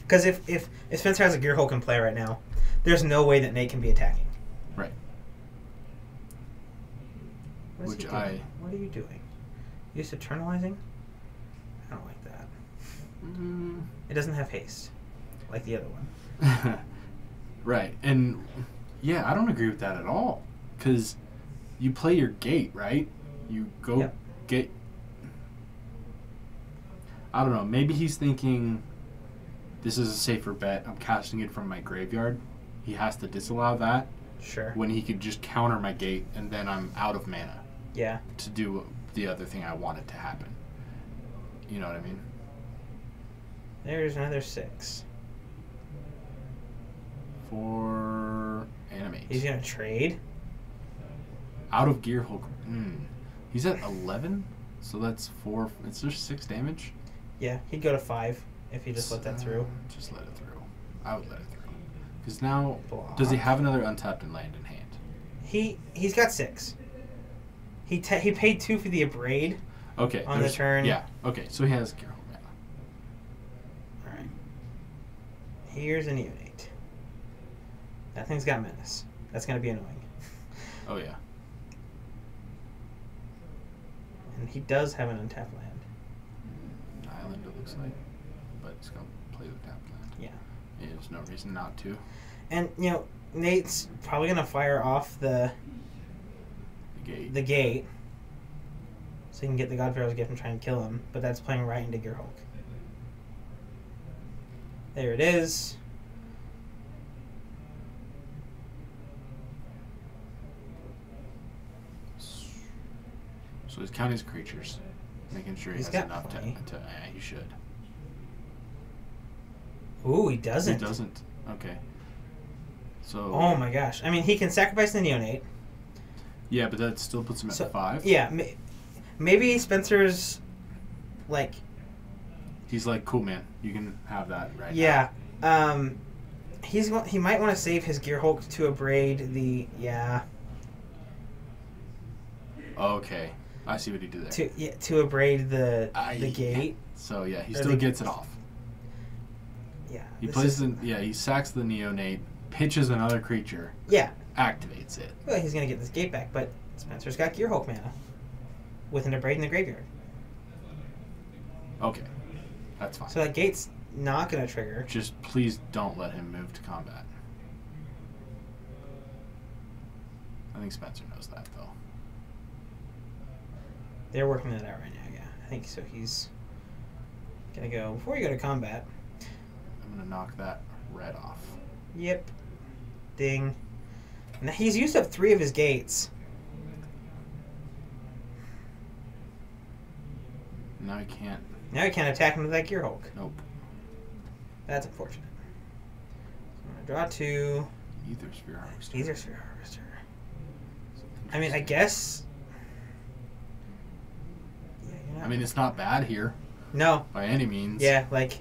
Because if Spencer has a Gear Hulk in play right now, there's no way that Nate can be attacking.
Right.
What is he doing? What are you doing? You just eternalizing? I don't like that. It doesn't have haste, like the other one.
Right, and yeah, I don't agree with that at all. Because you play your gate, right? You go get. I don't know. Maybe he's thinking, this is a safer bet. I'm casting it from my graveyard. He has to disallow that.
Sure.
When he could just counter my gate, and then I'm out of mana.
Yeah.
To do the other thing I wanted to happen. You know what I mean?
There's another 6.
For animate.
He's gonna trade.
Out of Gear Hulk. He's at 11, so that's 4. It's just 6 damage.
Yeah, he'd go to 5 if he just let that through.
Just let it through. I would let it through. Because now,
Block.
does he have another untapped and land in hand?
He's got 6. He paid 2 for the Abrade.
Okay.
On the turn.
Yeah. Okay. So he has Gear Hulk mana.
All right. Here's a Neonate. That thing's got menace. That's gonna be annoying.
Oh yeah.
And he does have an untapped land.
Island, it looks like, but it's gonna play the tapped land.
Yeah.
There's no reason not to.
And Nate's probably gonna fire off the gate, so he can get the God Pharaoh's gift and try and kill him. But that's playing right into Gear Hulk. There it is.
So he's counting his creatures, making sure he
He's
has
got
enough to.
plenty.
He should.
Ooh, he doesn't.
He doesn't. Okay. So.
Oh my gosh! I mean, he can sacrifice the Neonate.
Yeah, but that still puts him at 5.
Yeah, maybe Spencer's like.
He's like, cool, man. You can have that right now.
Yeah. He might want to save his Gear Hulk to Abrade the
Okay, I see what he did there.
to Abrade the gate.
So yeah, he still gets it off.
Yeah.
He plays he sacks the Neonate, pitches another creature.
Yeah.
Activates it.
Well, he's gonna get this gate back, but Spencer's got Gear Hulk mana with an Abrade in the graveyard.
Okay, that's fine.
So that gate's not gonna trigger.
Just please don't let him move to combat. I think Spencer knows that though.
They're working that out right now. Yeah, I think so. He's gonna go before you go to combat.
I'm gonna knock that red off.
Yep. Ding. Now he's used up 3 of his gates.
Now he can't.
Now he can't attack him with that Gear Hulk.
Nope.
That's unfortunate. So I'm gonna draw 2.
Ether Sphere Harvester.
Ether Sphere Harvester. I mean, I guess. Yeah,
I mean, it's not bad here.
No.
By any means.
Yeah, like.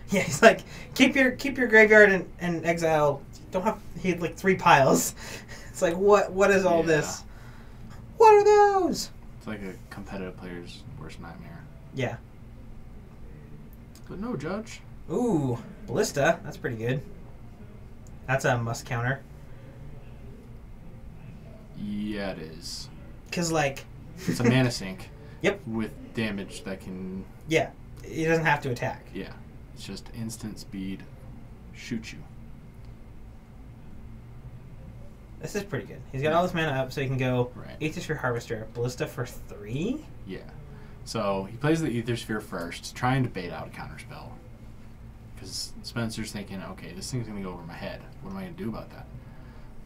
Yeah, he's like, keep your graveyard and exile. Don't have he had like 3 piles. It's like what is all this? What are those?
It's like a competitive player's worst nightmare.
Yeah.
But no, Judge.
Ooh, Ballista. That's pretty good. That's a must counter.
Yeah, it is.
Cause like.
It's a mana sink.
Yep.
With damage that can.
Yeah, he doesn't have to attack.
Yeah. It's just instant speed. Shoot you.
This is pretty good. He's got all this mana up, so he can go
Right.
Aether Harvester, Ballista for 3.
Yeah. So he plays the Ether Sphere first, trying to bait out a counterspell. Because Spencer's thinking, okay, this thing's going to go over my head. What am I going to do about that?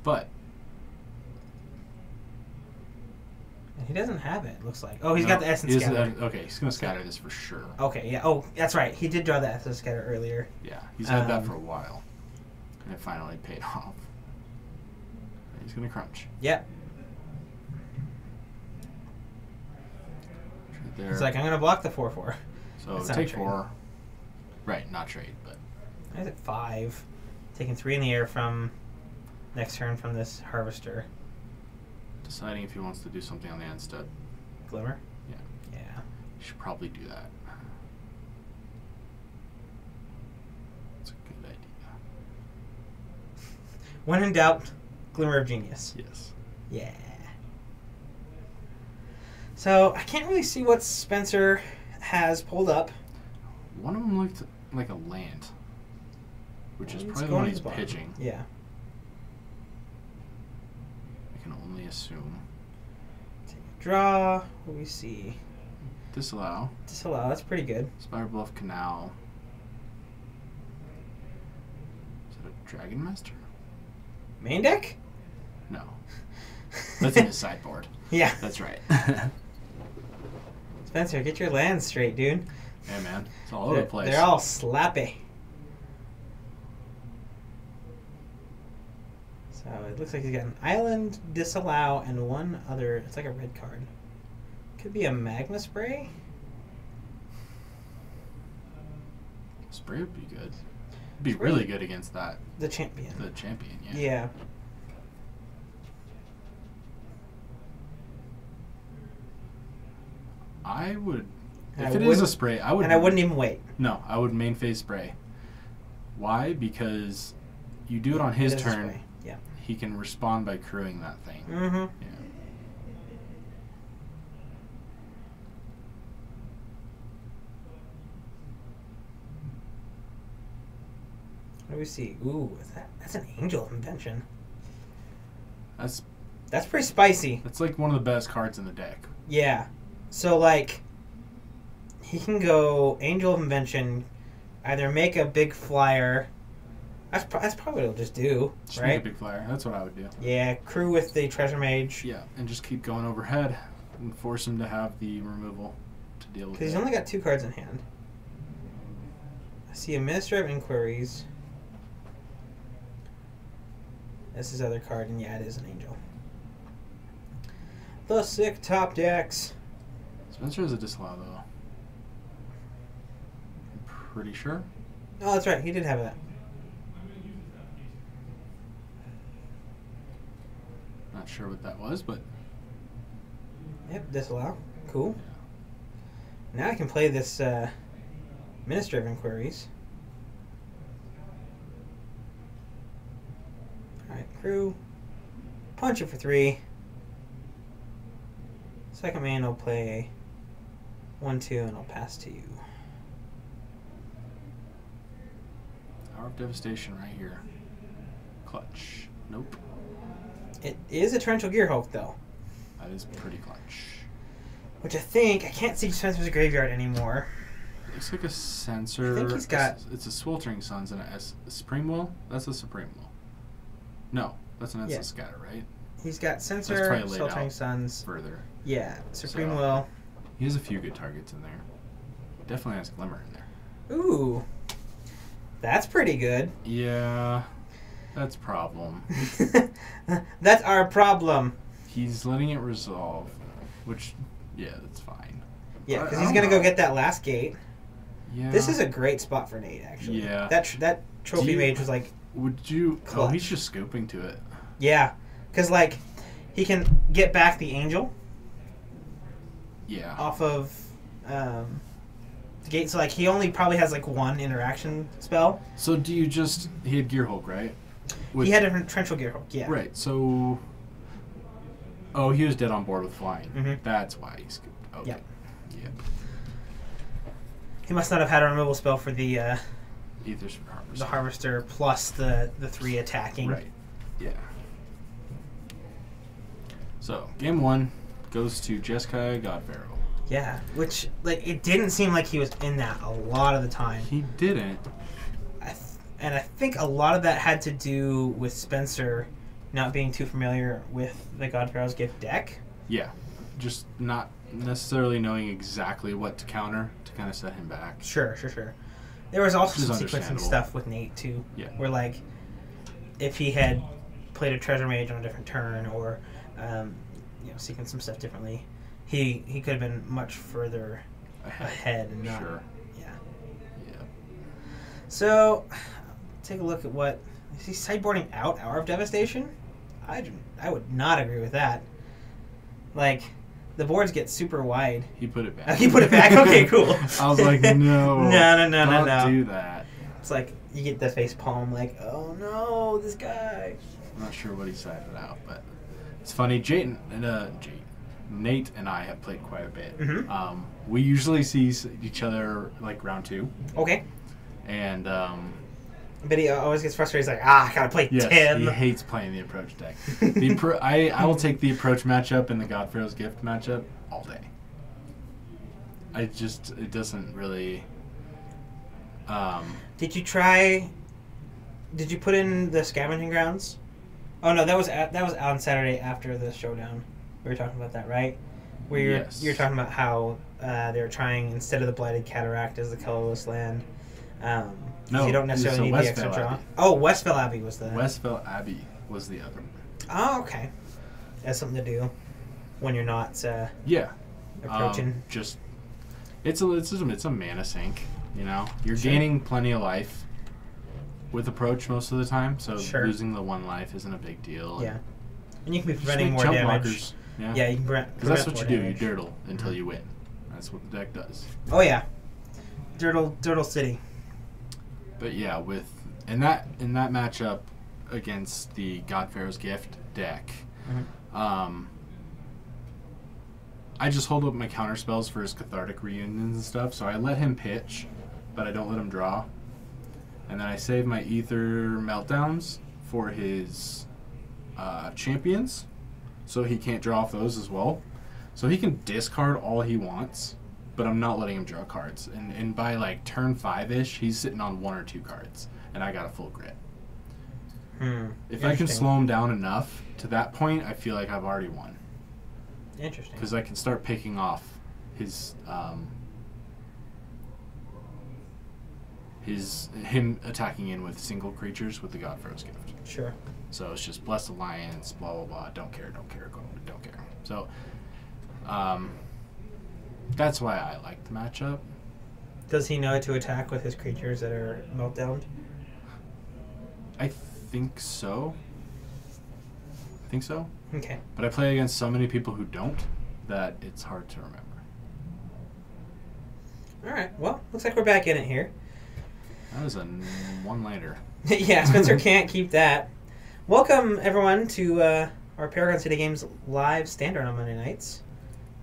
But
he doesn't have it, looks like. Oh, he's got the essence scatter.
Okay, he's going to scatter this for sure.
Okay, yeah. Oh, that's right. He did draw the essence scatter earlier.
Yeah, he's had that for a while. And it finally paid off. He's going to crunch.
Yep.
Right there.
It's like, I'm going to block the 4/4.
So take 4. Right, not trade, but.
He's at 5. Taking 3 in the air from next turn from this harvester.
Deciding if he wants to do something on the end step.
Glimmer?
Yeah.
Yeah.
You should probably do that. That's a good idea.
When in doubt, Glimmer of Genius.
Yes.
Yeah. So, I can't really see what Spencer has pulled up.
One of them looked like a land, which is probably the one he's pitching.
Yeah.
I can only assume.
Take a draw. What do we see?
Disallow.
Disallow. That's pretty good.
Spire Bluff Canal. Is it a Dragon Master?
Main deck?
No. That's in his sideboard.
Yeah.
That's right.
Spencer, get your lands straight, dude.
Hey, man. It's all over the place.
They're all slappy. So it looks like he's got an island, disallow, and one other. It's like a red card. Could be a magma spray.
Spray would be good. It'd be really good against that.
The champion.
The champion, yeah.
Yeah.
I would. If it is a spray, I would.
And I wouldn't even wait.
No, I would main phase spray. Why? Because you do it on his turn.
Yeah.
He can respond by crewing that thing.
Mm-hmm.
Yeah.
What do we see? Ooh, that's an angel invention.
That's
pretty spicy.
That's like one of the best cards in the deck.
Yeah. So, like, he can go Angel of Invention, either make a big flyer. That's probably what he'll just do,
Just
right?
make a big flyer. That's what I would do.
Yeah, crew with the Treasure Mage.
Yeah, and just keep going overhead and force him to have the removal to deal with it.
Because he's only got 2 cards in hand. I see a Minister of Inquiries. That's his other card, and yeah, it is an angel. The sick top decks.
Spencer has a disallow, though. I'm pretty sure.
Oh, that's right. He did have that.
Not sure what that was, but...
Yep, disallow. Cool. Now I can play this Minister of Inquiries. Alright, crew. Punch it for 3. Second man, I'll play 1/2 and I'll pass to you.
Hour of Devastation right here. Clutch. Nope.
It is a Torrential Gearhulk, though.
That is pretty clutch.
Which I can't see Spencer's graveyard anymore.
Looks like a sensor.
I think he's got...
It's a Sweltering Suns and a Supreme Will? That's a Supreme Will. No, that's an Essence Scatter, right?
He's got Sensor,
That's
Sweltering Suns.
further.
Yeah, Supreme Will.
He has a few good targets in there. Definitely has Glimmer in there.
Ooh. That's pretty good.
Yeah, that's problem.
That's our problem.
He's letting it resolve, which, yeah, that's fine.
Yeah, because he's going to go get that last gate.
Yeah.
This is a great spot for Nate, actually.
Yeah.
That Trophy Mage was like...
Would you...
clutch.
Oh, he's just scooping to it.
Yeah, because, like, he can get back the Angel.
Yeah.
Off of the gate. So, like, he only probably has, like, 1 interaction spell.
So do you just... He had Gearhulk, right?
He had a Torrential Gearhulk, yeah.
Right, so... Oh, he was dead on board with flying.
Mm-hmm.
That's why he scooped. Okay.
Yep.
Yep.
He must not have had a removal spell for the
Aether's Harvester.
the Harvester plus the 3 attacking.
Right. Yeah. So, game 1 goes to Jeskai Godpharaoh.
Yeah, which, like, it didn't seem like he was in that a lot of the time.
He didn't,
And I think a lot of that had to do with Spencer not being too familiar with the God Pharaoh's Gift deck.
Yeah. Just not necessarily knowing exactly what to counter to kind of set him back.
Sure. There was also some sequencing
understandable
stuff with Nate, too.
Yeah.
Where, like, if he had played a Treasure Mage on a different turn or, sequenced some stuff differently, he could have been much further ahead. And not,
Sure.
Yeah.
Yeah.
So, take a look at what... Is he sideboarding out Hour of Devastation? I would not agree with that. Like, the boards get super wide.
He put it back.
He put it back? Okay, cool.
I was like, no.
No.
Don't do that.
It's like, you get the face palm, like, oh no, this guy.
I'm not sure what he sided out, but it's funny. Nate and I have played quite a bit.
Mm-hmm.
We usually see each other, like, round 2.
Okay.
And...
But he always gets frustrated. He's like, I gotta play 10.
He hates playing the approach deck. I will take the approach matchup and the God Pharaoh's Gift matchup all day. It doesn't really...
Did you put in the Scavenging Grounds? Oh no, that was on Saturday after the showdown. We were talking about that, right? Where you're talking about how they were trying, instead of the Blighted Cataract as the colorless land,
no,
you don't necessarily need the extra draw.
Abbey.
Oh, Westvale Abbey was the...
Westvale Abbey was the other.
Oh, okay. That's something to do when you're not approaching.
It's a mana sink, you know? You're gaining plenty of life with approach most of the time, so losing the 1 life isn't a big deal.
Yeah. And you can be preventing more damage.
Blockers.
Yeah, you can prevent.
Because that's what you do.
Damage.
You dirtle until you win. That's what the deck does.
Oh yeah, Dirtle City.
But yeah, in that matchup against the God Pharaoh's Gift deck, I just hold up my counter spells for his Cathartic Reunions and stuff. So I let him pitch, but I don't let him draw. And then I save my Ether Meltdowns for his champions, so he can't draw off those as well. So he can discard all he wants, but I'm not letting him draw cards. And by like turn 5-ish, he's sitting on 1 or 2 cards, and I got a full grid. If I can slow him down enough to that point, I feel like I've already won.
Interesting.
Because I can start picking off him attacking in with single creatures with the God Pharaoh's Gift.
Sure.
So it's just Blessed Alliance, blah blah blah. Don't care. So, that's why I like the matchup.
Does he know to attack with his creatures that are meltdowned?
I think so.
Okay.
But I play against so many people who don't that it's hard to remember.
All right. Well, looks like we're back in it here.
That was a one-liner.
Yeah, Spencer can't keep that. Welcome, everyone, to our Paragon City Games live standard on Monday nights.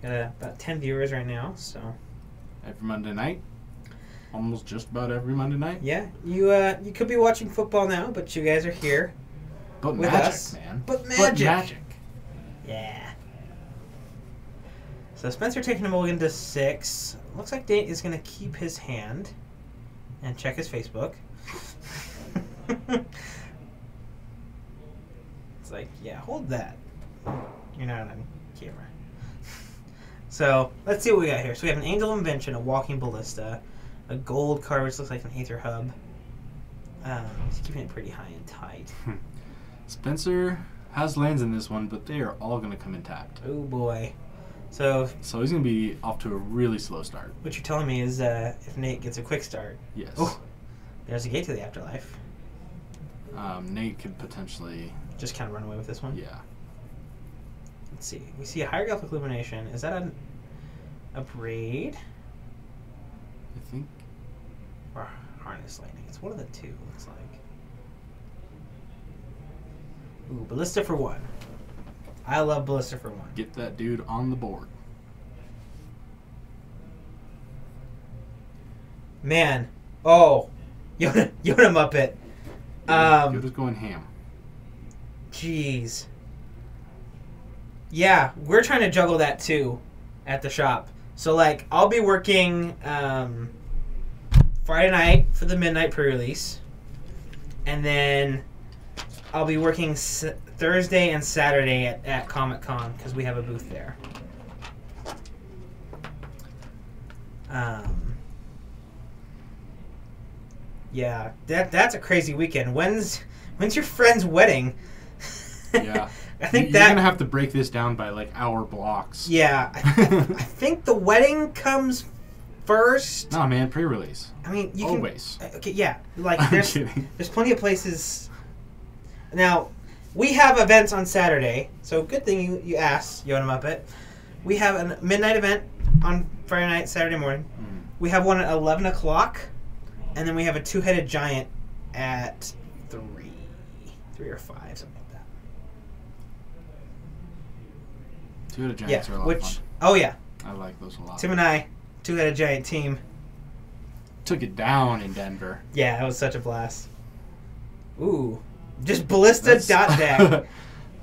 Got about 10 viewers right now, so...
Every Monday night? Almost just about every Monday night?
Yeah, you could be watching football now, but you guys are here
with
magic,
us. Man.
But magic.
But magic.
Yeah. So Spencer taking a mulligan to 6. Looks like Nate is going to keep his hand and check his Facebook. It's like, yeah, hold that. You're not on camera. So, let's see what we got here. So we have an Angel Invention, a Walking Ballista, a gold card which looks like an Aether Hub. He's keeping it pretty high and tight.
Spencer has lands in this one, but they are all going to come in tapped.
Oh boy. So
he's going to be off to a really slow start.
What you're telling me is if Nate gets a quick start.
Yes.
Oh, there's a gate to the afterlife.
Nate could potentially...
just kind of run away with this one?
Yeah.
Let's see. We see a Hieroglyphic Illumination. Is that a braid?
I think.
Or Harness Lightning. It's one of the two, looks like. Ooh, Ballista for 1. I love Ballista for 1.
Get that dude on the board.
Man. Oh. Yoda Muppet.
Yoda's going ham.
Jeez. Yeah, we're trying to juggle that too at the shop. So, like, I'll be working Friday night for the midnight pre-release. And then I'll be working Thursday and Saturday at Comic Con because we have a booth there. Yeah, that's a crazy weekend. When's your friend's wedding?
Yeah.
I think
you're gonna have to break this down by like hour blocks.
Yeah, I think the wedding comes first.
Nah, man, pre-release.
I mean, you
always.
Okay, yeah, like
I'm kidding.
There's plenty of places. Now, we have events on Saturday, so good thing you asked, Yoda Muppet. We have a midnight event on Friday night, Saturday morning. We have one at 11 o'clock, and then we have a two-headed giant at 3 or 5, something like that.
Two-headed giants are a lot of fun.
Oh, yeah.
I like those a lot.
Tim and I, two-headed giant team.
Took it down in Denver.
Yeah, that was such a blast. Ooh. Just Ballista dot deck.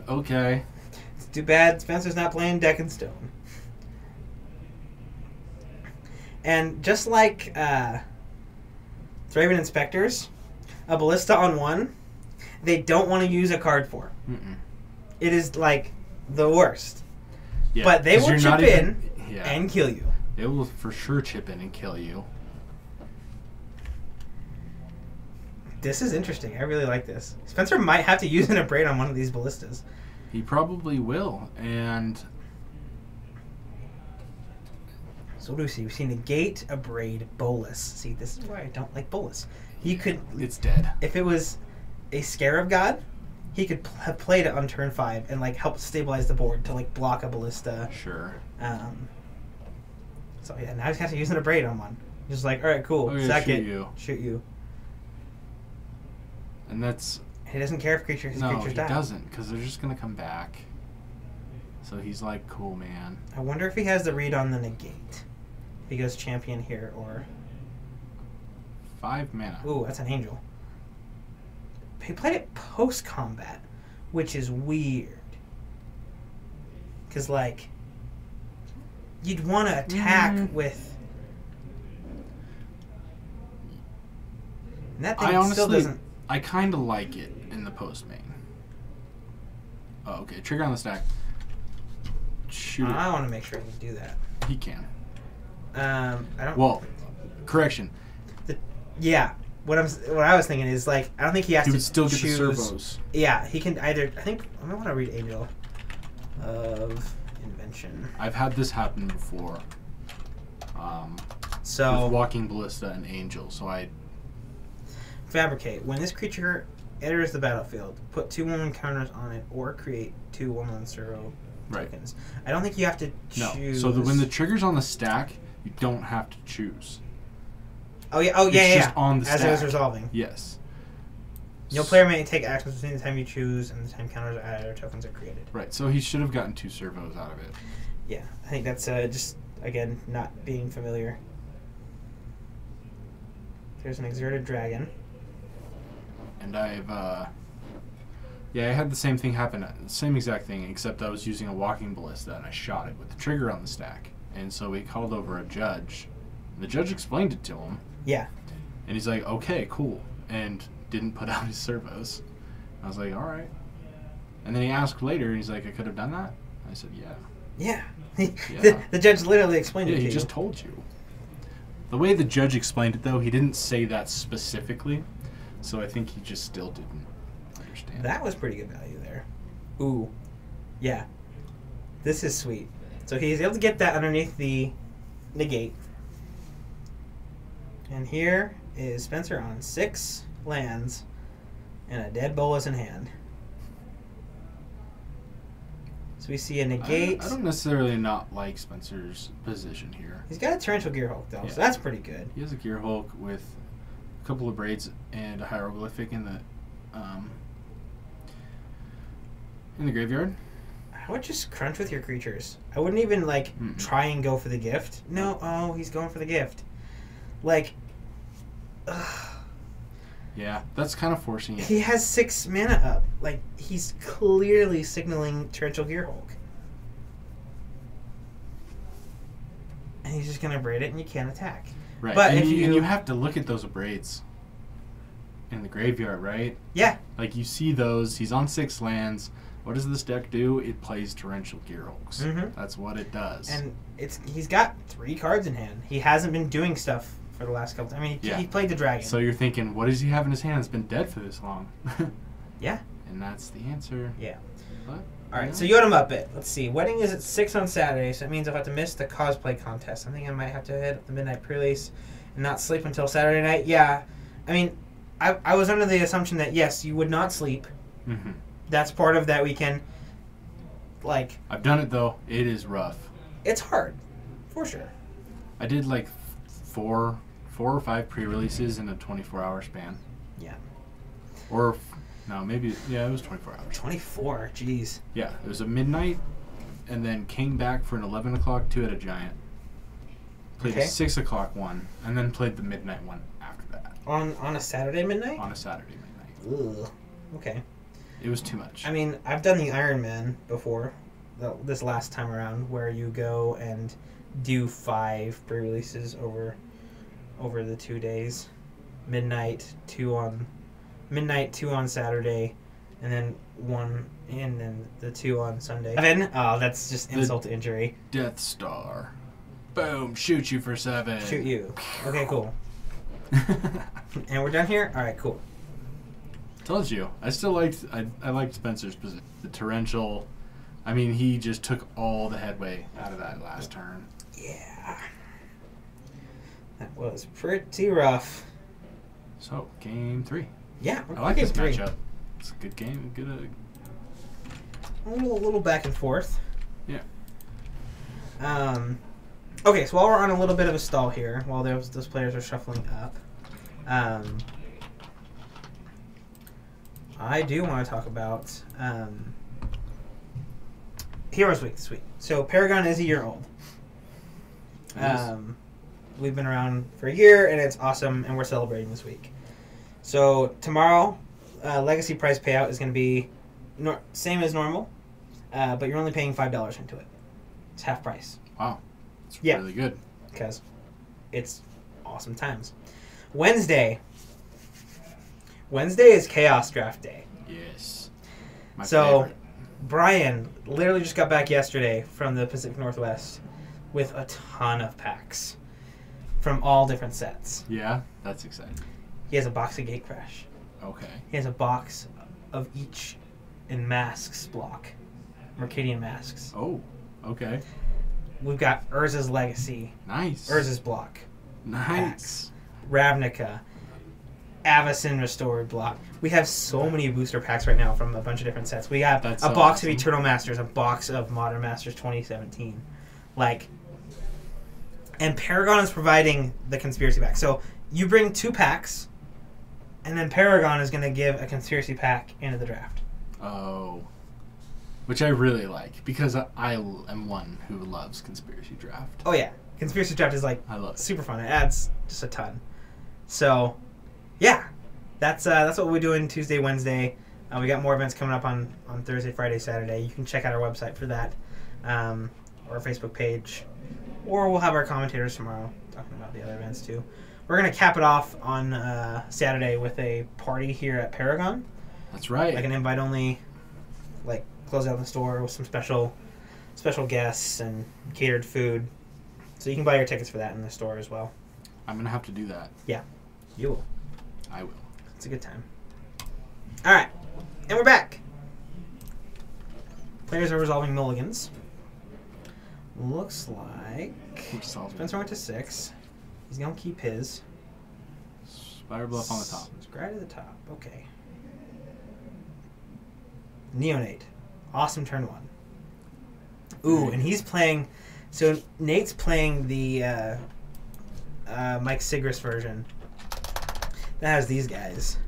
Okay.
It's too bad Spencer's not playing Deck and Stone. And just like Thraben Inspectors, a Ballista on 1, they don't want to use a card for.
Mm-mm.
It is like the worst.
Yeah,
but they will chip in and kill you.
It will for sure chip in and kill you.
This is interesting. I really like this. Spencer might have to use an Abrade on one of these Ballistas.
He probably will, and...
So what do we see? We see Negate, Abrade, Bolus. See, this is why I don't like Bolus. He could...
It's dead.
If it was a Scarab God, he could have played it on turn 5 and like help stabilize the board to like block a Ballista.
Sure.
So yeah, now he's got to use an Abrade on one. Just like, alright, cool.
Oh, yeah,
Second, shoot you.
And that's...
He doesn't care if creatures die.
No, he doesn't, because they're just going to come back. So he's like, cool, man.
I wonder if he has the read on the Negate. If he goes champion here, or...
5 mana.
Ooh, that's an angel. He played it post-combat, which is weird. Because, like, you'd want to attack with... And that thing
I honestly,
still doesn't...
I kind of like it in the post main. Oh, okay. Trigger on the stack. Shoot.
I want to make sure he can do that.
He can.
I don't.
Well, correction.
Yeah. What I was thinking is like I don't think he has
he
to
would still get
choose.
the servos.
Yeah, he can either. I think I want to read Angel of Invention.
I've had this happen before.
So
with Walking Ballista and Angel, so I
fabricate. When this creature enters the battlefield, put 2/1/1 counters on it, or create 2 1/1 servo tokens. I don't think you have to choose.
No. So when the trigger's on the stack, you don't have to choose.
Oh yeah. Oh yeah.
It's just on the stack.
As it was resolving.
Yes.
No player may take actions between the time you choose and the time counters are added or tokens are created.
Right. So he should have gotten 2 servos out of it.
Yeah, I think that's just again not being familiar. There's an Exerted Dragon.
And I've, yeah, I had the same thing happen, same exact thing, except I was using a Walking Ballista and I shot it with the trigger on the stack. And so we called over a judge. And the judge explained it to him.
Yeah.
And he's like, okay, cool. And didn't put out his servos. I was like, all right. And then he asked later, and he's like, I could have done that? I said, yeah.
Yeah.
Yeah.
The judge literally explained it to you.
Yeah, he just told you. The way the judge explained it, though, he didn't say that specifically. So I think he just still didn't understand.
That was pretty good value there. Ooh. Yeah. This is sweet. So he's able to get that underneath the Negate. And here is Spencer on 6 lands and a dead Bolus in hand. So we see a Negate.
I don't necessarily not like Spencer's position here.
He's got a Torrential Gearhulk, though, so that's pretty good.
He has a Gearhulk with a couple of braids and a hieroglyphic in the graveyard.
I would just crunch with your creatures. I wouldn't even try and go for the gift. No, oh, he's going for the gift. Like, ugh.
Yeah, that's kind of forcing it.
He has 6 mana up. Like, he's clearly signaling Torrential Gearhulk. And he's just gonna braid it, and you can't attack.
Right,
But
and
if
you have to look at those braids. in the graveyard, right?
Yeah.
Like, you see those. He's on 6 lands. What does this deck do? It plays Torrential Gearhulks.
Mm-hmm.
That's what it does.
And he's got 3 cards in hand. He hasn't been doing stuff for the last couple. I mean, he played the dragon.
So you're thinking, what does he have in his hand that's been dead for this long?
Yeah.
And that's the answer.
Yeah.
But,
All right, so you got him up it. Let's see. Wedding is at 6 on Saturday, so that means I'll have to miss the cosplay contest. I think I might have to hit up the midnight pre-release and not sleep until Saturday night. Yeah. I mean, I was under the assumption that, yes, you would not sleep.
Mm-hmm.
That's part of that weekend. Like,
I've done it, though. It is rough.
it's hard, for sure.
I did like 4 or 5 pre-releases in a 24-hour span.
Yeah.
Or, no, maybe, yeah, it was 24 hours.
24, jeez.
Yeah, it was a midnight, and then came back for an 11 o'clock 2 at a Giant. Played a 6 o'clock one, and then played the midnight one after that.
On a Saturday midnight?
On a Saturday midnight.
Ugh. Okay.
It was too much.
I mean, I've done the Iron Man before, this last time around, where you go and do 5 pre-releases over the 2 days. Midnight, 2 on Saturday, and then 1, and then the 2 on Sunday. 7? Oh, that's just insult to injury.
Death Star. Boom, shoot you for 7.
Shoot you. Okay, cool. And we're done here? Alright, cool.
Told you. I still liked I liked Spencer's position. The torrential, I mean, he just took all the headway out of that last turn.
Yeah. That was pretty rough.
So, game 3.
Yeah,
I like this
3.
matchup. It's a good game. Good.
A little back and forth.
Yeah.
Okay, so while we're on a little bit of a stall here, while those players are shuffling up, I do want to talk about Heroes Week this week. So Paragon is a year old. We've been around for a year, and it's awesome, and we're celebrating this week. So tomorrow, Legacy prize payout is going to be same as normal, but you're only paying $5 into it. It's half price.
Wow. It's really good.
Because it's awesome times. Wednesday is Chaos Draft Day.
Yes. My
So,
favorite.
Brian literally just got back yesterday from the Pacific Northwest with a ton of packs from all different sets.
Yeah, that's exciting.
He has a box of Gatecrash.
Okay.
He has a box of each in Masks block. Mercadian Masks.
Oh, okay.
We've got Urza's Legacy.
Nice.
Urza's block.
Nice.
Ravnica. Avacyn Restored block. We have so many booster packs right now from a bunch of different sets. We got
That's
a
so
box
awesome.
of Eternal Masters, a box of Modern Masters 2017. And Paragon is providing the conspiracy pack. So you bring 2 packs, and then Paragon is going to give a conspiracy pack into the draft.
Oh. Which I really like, because I am one who loves Conspiracy Draft.
Oh yeah, conspiracy draft is
I love it.
super fun. It adds just a ton. So, yeah, that's what we're doing Tuesday, Wednesday. We got more events coming up on Thursday, Friday, Saturday. You can check out our website for that, or our Facebook page, or we'll have our commentators tomorrow talking about the other events too. We're gonna cap it off on Saturday with a party here at Paragon.
That's right.
Like an invite only, close out the store with some special guests and catered food. So you can buy your tickets for that in the store as well.
I'm going to have to do that.
Yeah, you will.
I will.
It's a good time. All right, and we're back. Players are resolving mulligans. Looks like Spencer went to 6. He's going to keep his.
Spire Bluff on the top.
It's right at the top. Okay. Neonate. Awesome turn 1. Ooh, and he's playing... So Nate's playing the Mike Sigris version. That has these guys.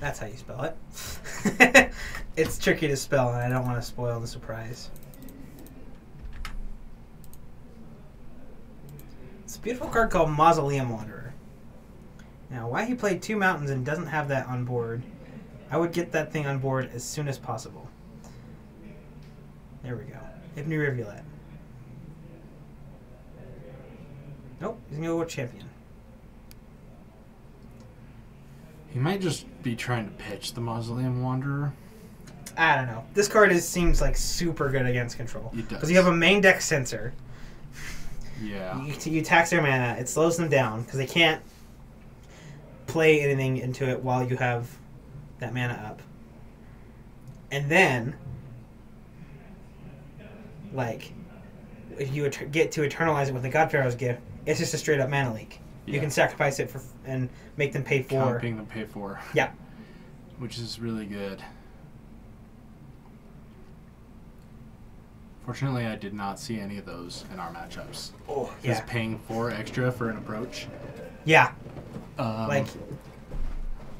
That's how you spell it. It's tricky to spell, and I don't want to spoil the surprise. It's a beautiful card called Mausoleum Wanderer. Now, why he played 2 mountains and doesn't have that on board, I would get that thing on board as soon as possible. There we go. Ibni Rivulet. He's gonna go with champion.
He might just be trying to pitch the Mausoleum Wanderer.
I don't know. This card seems like super good against control.
It does.
Because you have a main deck sensor.
Yeah.
You tax their mana. It slows them down because they can't play anything into it while you have that mana up. And then, like, if you get to eternalize it with the God Pharaoh's gift, it's just a straight up mana leak.
Yeah.
You can sacrifice it and make them pay for.
Making them pay for.
Yeah.
Which is really good. Fortunately, I did not see any of those in our matchups.
Oh, yeah.
Just paying 4 extra for an approach.
Yeah.
Like,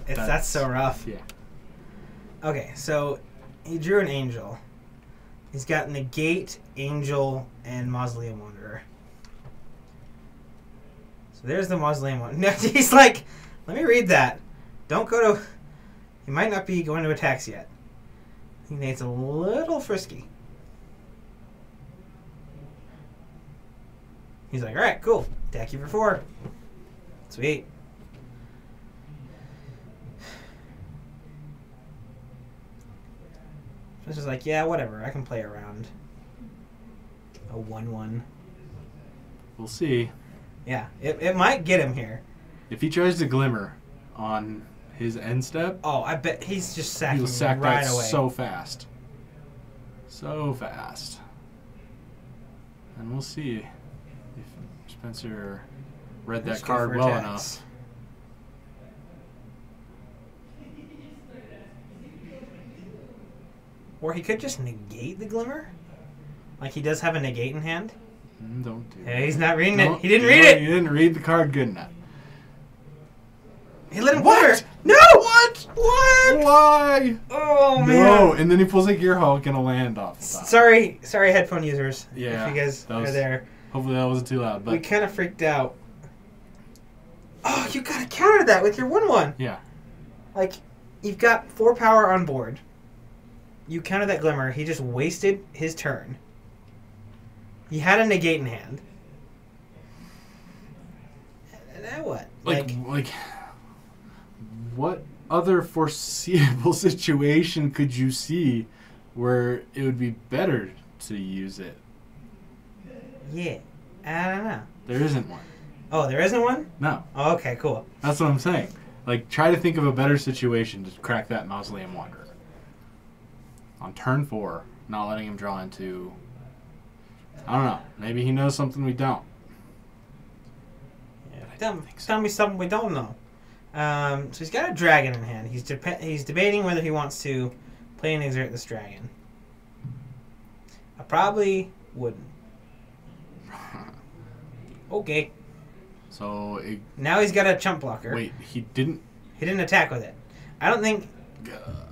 that's so rough.
Yeah.
Okay, so he drew an angel. He's got negate, angel, and Mausoleum Wanderer. So there's the Mausoleum Wanderer. He's like, let me read that. Don't go to... He might not be going to attacks yet. I think it's a little frisky. He's like, alright, cool. Attack you for 4. Sweet. This is like, yeah, whatever. I can play around a 1/1.
We'll see.
Yeah, it might get him here.
If he tries to glimmer on his end step,
Oh, I bet he's just sacking
he'll sack
right
that
away.
so fast. So fast. And we'll see if Spencer read
Let's
that
go
card
for
well
attacks.
enough.
Or he could just negate the glimmer. Like he does have a negate in hand.
Don't do
Hey, he's not reading
No,
it. He didn't
no,
read it.
You didn't read the card good enough.
He let him
What?
glimmer. No! What? What?
Why?
Oh, man.
No, and then he pulls a Gearhulk and a land off the top.
Sorry, headphone users.
Yeah,
If you guys
that was-
are there.
Hopefully that wasn't too loud,
We
but
kind of freaked out. Oh, you gotta counter that with your 1/1.
yeah.
Like, you've got 4 power on board. You counter that glimmer. He just wasted his turn. He had a negate in hand. And now what?
Like, what other foreseeable situation could you see where it would be better to use it?
Yeah. I don't know.
There isn't one.
Oh, there isn't one?
No.
Oh, okay, cool.
That's what I'm saying. Like, try to think of a better situation to crack that Mausoleum Wanderer. On turn 4, not letting him draw into... I don't know. Maybe he knows something we don't.
Yeah, tell me something we don't know. So he's got a dragon in hand. He's debating whether he wants to play and exert this dragon. I probably wouldn't. Okay.
So,
Now he's got a chump blocker.
wait, he didn't...
He didn't attack with it. I don't think...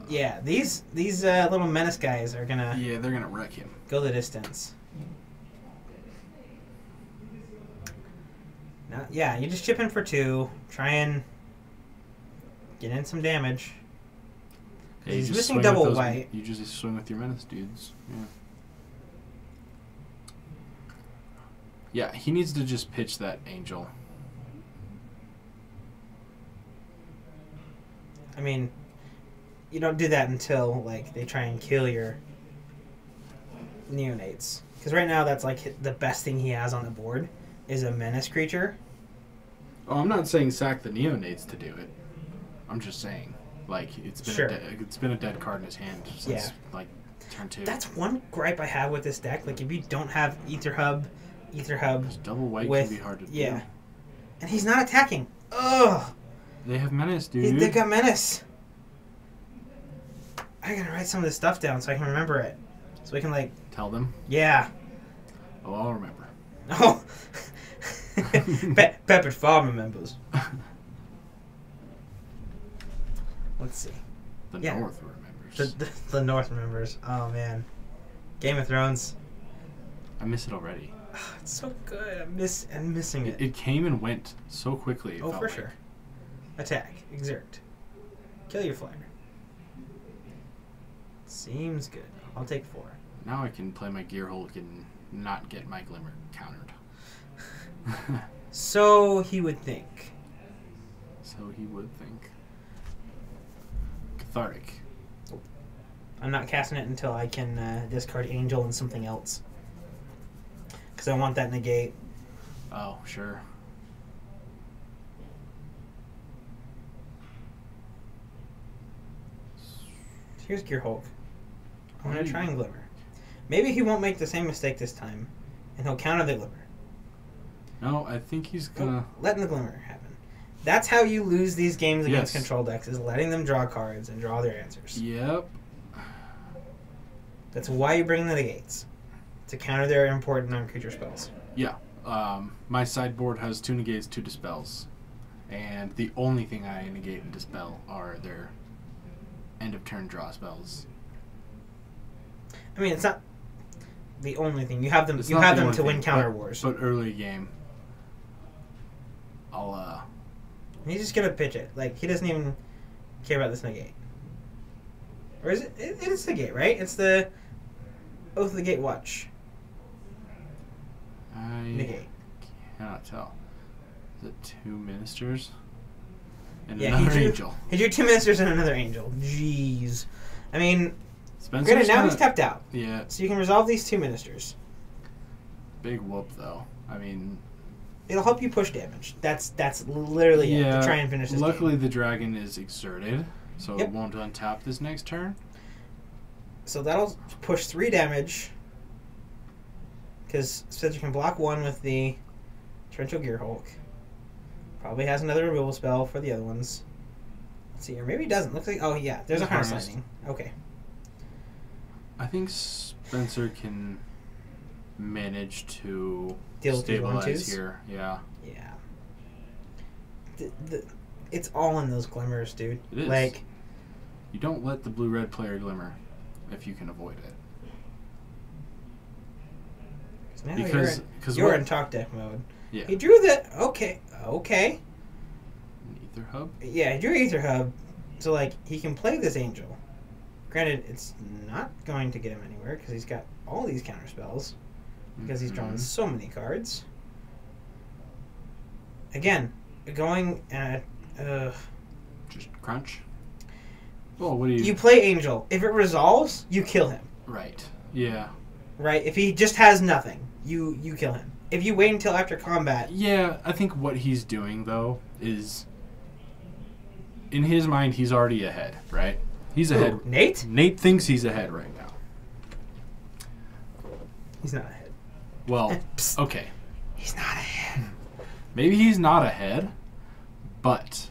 Yeah, these little menace guys are gonna
Yeah, they're gonna wreck him.
go the distance. Now, yeah, you just chip in for 2. Try and get in some damage.
Yeah,
He's
you just
missing
swing with
double
those-
white.
You just swing with your menace dudes. Yeah. Yeah, he needs to just pitch that angel.
I mean, you don't do that until like they try and kill your neonates. Because right now that's like the best thing he has on the board is a menace creature.
Oh, I'm not saying sack the neonates to do it. I'm just saying, like, it's been
Sure.
it's been a dead card in his hand since like turn 2.
That's one gripe I have with this deck. Like if you don't have Ether Hub
Double white
with
can be hard to
yeah,
do.
and he's not attacking. Ugh,
They have menace, dude.
they got menace. I gotta write some of this stuff down so I can remember it. So we can like
Tell them.
yeah.
Oh, I'll remember.
Oh, Peppered Farm remembers. Let's see.
The
Yeah.
North remembers.
The North remembers. Oh man, Game of Thrones.
I miss it already.
It's so good. I'm missing it.
It came and went so quickly. It
Oh,
felt
for
like.
sure. Attack. Exert. Kill your flyer. Seems good. I'll take 4.
Now I can play my Gearhulk and not get my Glimmer countered.
So he would think.
So he would think. Cathartic.
I'm not casting it until I can discard Angel and something else. Because I want that negate.
Oh, sure.
Here's Gear Hulk. I'm going to try and Glimmer. Maybe he won't make the same mistake this time, and he'll counter the Glimmer.
No, I think he's gonna...
Letting the Glimmer happen. That's how you lose these games against control decks, is letting them draw cards and draw their answers.
Yep.
That's why you bring the negates. To counter their important non-creature spells.
Yeah. My sideboard has 2 negates, 2 dispels. And the only thing I negate and dispel are their end-of-turn draw spells.
I mean, it's not the only thing. You have them. You have them to win counter wars.
But early game, I'll.
He's just gonna pitch it. Like he doesn't even care about this negate. Or is it? It is the gate, right? It's the Oath of the Gate Watch. Negate.
Cannot tell. Is it 2 ministers? And
yeah,
another angel.
He drew 2 ministers and another angel. Jeez. I mean,
Spencer's
granted, now he's tapped out.
Yeah.
So you can resolve these 2 ministers.
Big whoop, though. I mean...
It'll help you push damage. That's literally it, to try and finish this
luckily
game.
the dragon is exerted, so it won't untap this next turn.
So that'll push 3 damage. Because Spencer can block 1 with the Torrential Gear Hulk. Probably has another removal spell for the other ones. Let's see, or maybe he doesn't. Looks like, oh yeah, there's a Harness Lightning. Okay.
I think Spencer can manage to
Deal with
stabilize here. Yeah.
Yeah. It's all in those glimmers, dude.
It is.
Like,
you don't let the blue-red player glimmer if you can avoid it.
now
Because
you're in talk deck mode.
Yeah.
He drew the okay.
An Ether Hub?
Yeah, he drew Ether Hub, so like he can play this angel. Granted, it's not going to get him anywhere because he's got all these counter spells because he's drawn so many cards. Again, going at
just crunch. Well, what do you?
You play angel. If it resolves, you kill him.
Right. Yeah.
Right. If he just has nothing, you kill him. If you wait until after combat.
Yeah, I think what he's doing though is, in his mind, he's already ahead. Right. He's ahead.
Ooh, Nate?
Nate thinks he's ahead right now.
He's not ahead.
Well, okay.
He's not ahead.
Maybe he's not ahead, but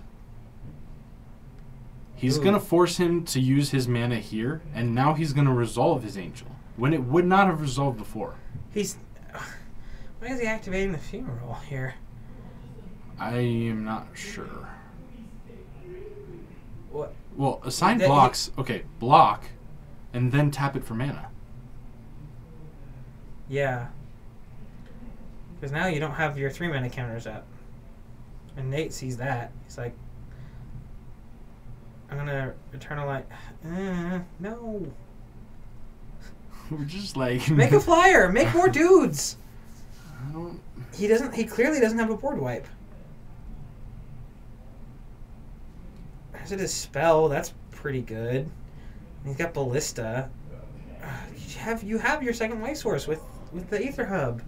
he's going to force him to use his mana here, and now he's going to resolve his angel, when it would not have resolved before.
Why is he activating the funeral here?
I am not sure.
What?
Well, assign blocks. Okay, block, and then tap it for mana.
Yeah. Because now you don't have your 3 mana counters up. And Nate sees that. He's like, I'm going to Eternalize. No.
We're just like...
Make a flyer. Make more dudes.
I don't...
He clearly doesn't have a board wipe. There's a Dispel. That's pretty good. He's got Ballista. You have your second life source with the Ether Hub.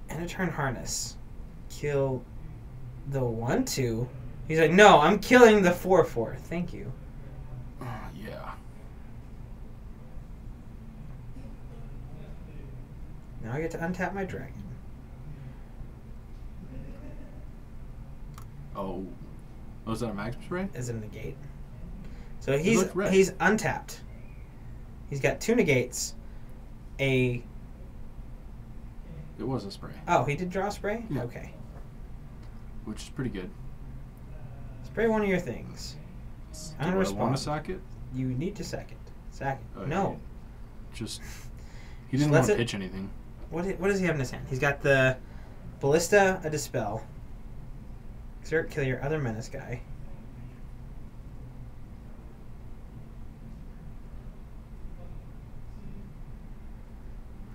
And a turn Harness. Kill the 1/2. He's like, no, I'm killing the 4/4. Thank you.
Yeah.
Now I get to untap my dragon.
Oh. Oh, is that a max spray?
Is it a negate? So he's untapped. He's got 2 negates. It
was a spray.
Oh, he did draw a spray?
Yeah.
Okay.
Which is pretty good.
Spray one of your things.
Do I want to sack it?
You need to sack it. Sack it.
Oh,
no.
Just... He didn't want to pitch anything.
What does he have in his hand? He's got the Ballista, a Dispel. Exert, kill your other menace guy.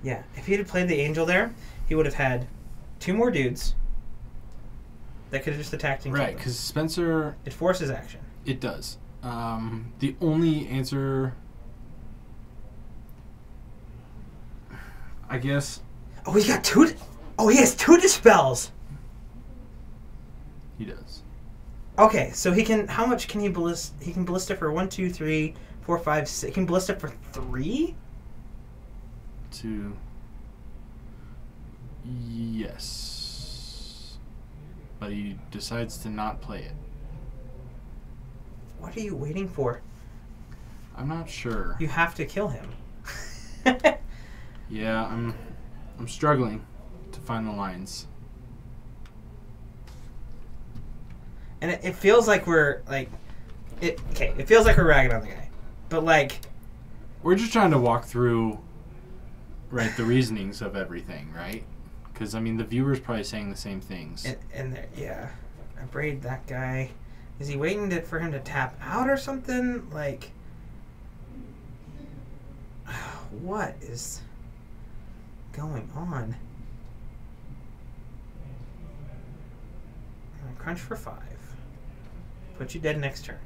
Yeah, if he had played the Angel there, he would have had 2 more dudes that could have just attacked and
Right,
killed him.
because Spencer...
It forces action.
It does. The only answer... I guess...
Oh, he got 2... Oh, he has 2 dispels!
He does.
Okay, so he can... How much can he ballista? He can ballista for 1, 2, 3, 4, 5, 6... He can ballista for 3?
2... Yes. But he decides to not play it.
What are you waiting for?
I'm not sure.
You have to kill him.
Yeah, I'm struggling to find the lines.
And it feels like we're, like... It feels like we're ragging on the guy. But, like...
We're just trying to walk through, right, the reasonings of everything, right? Because, I mean, the viewer's probably saying the same things.
And yeah. I braid that guy. Is he waiting for him to tap out or something? Like... What is going on? Crunch for 5. Put you dead next turn.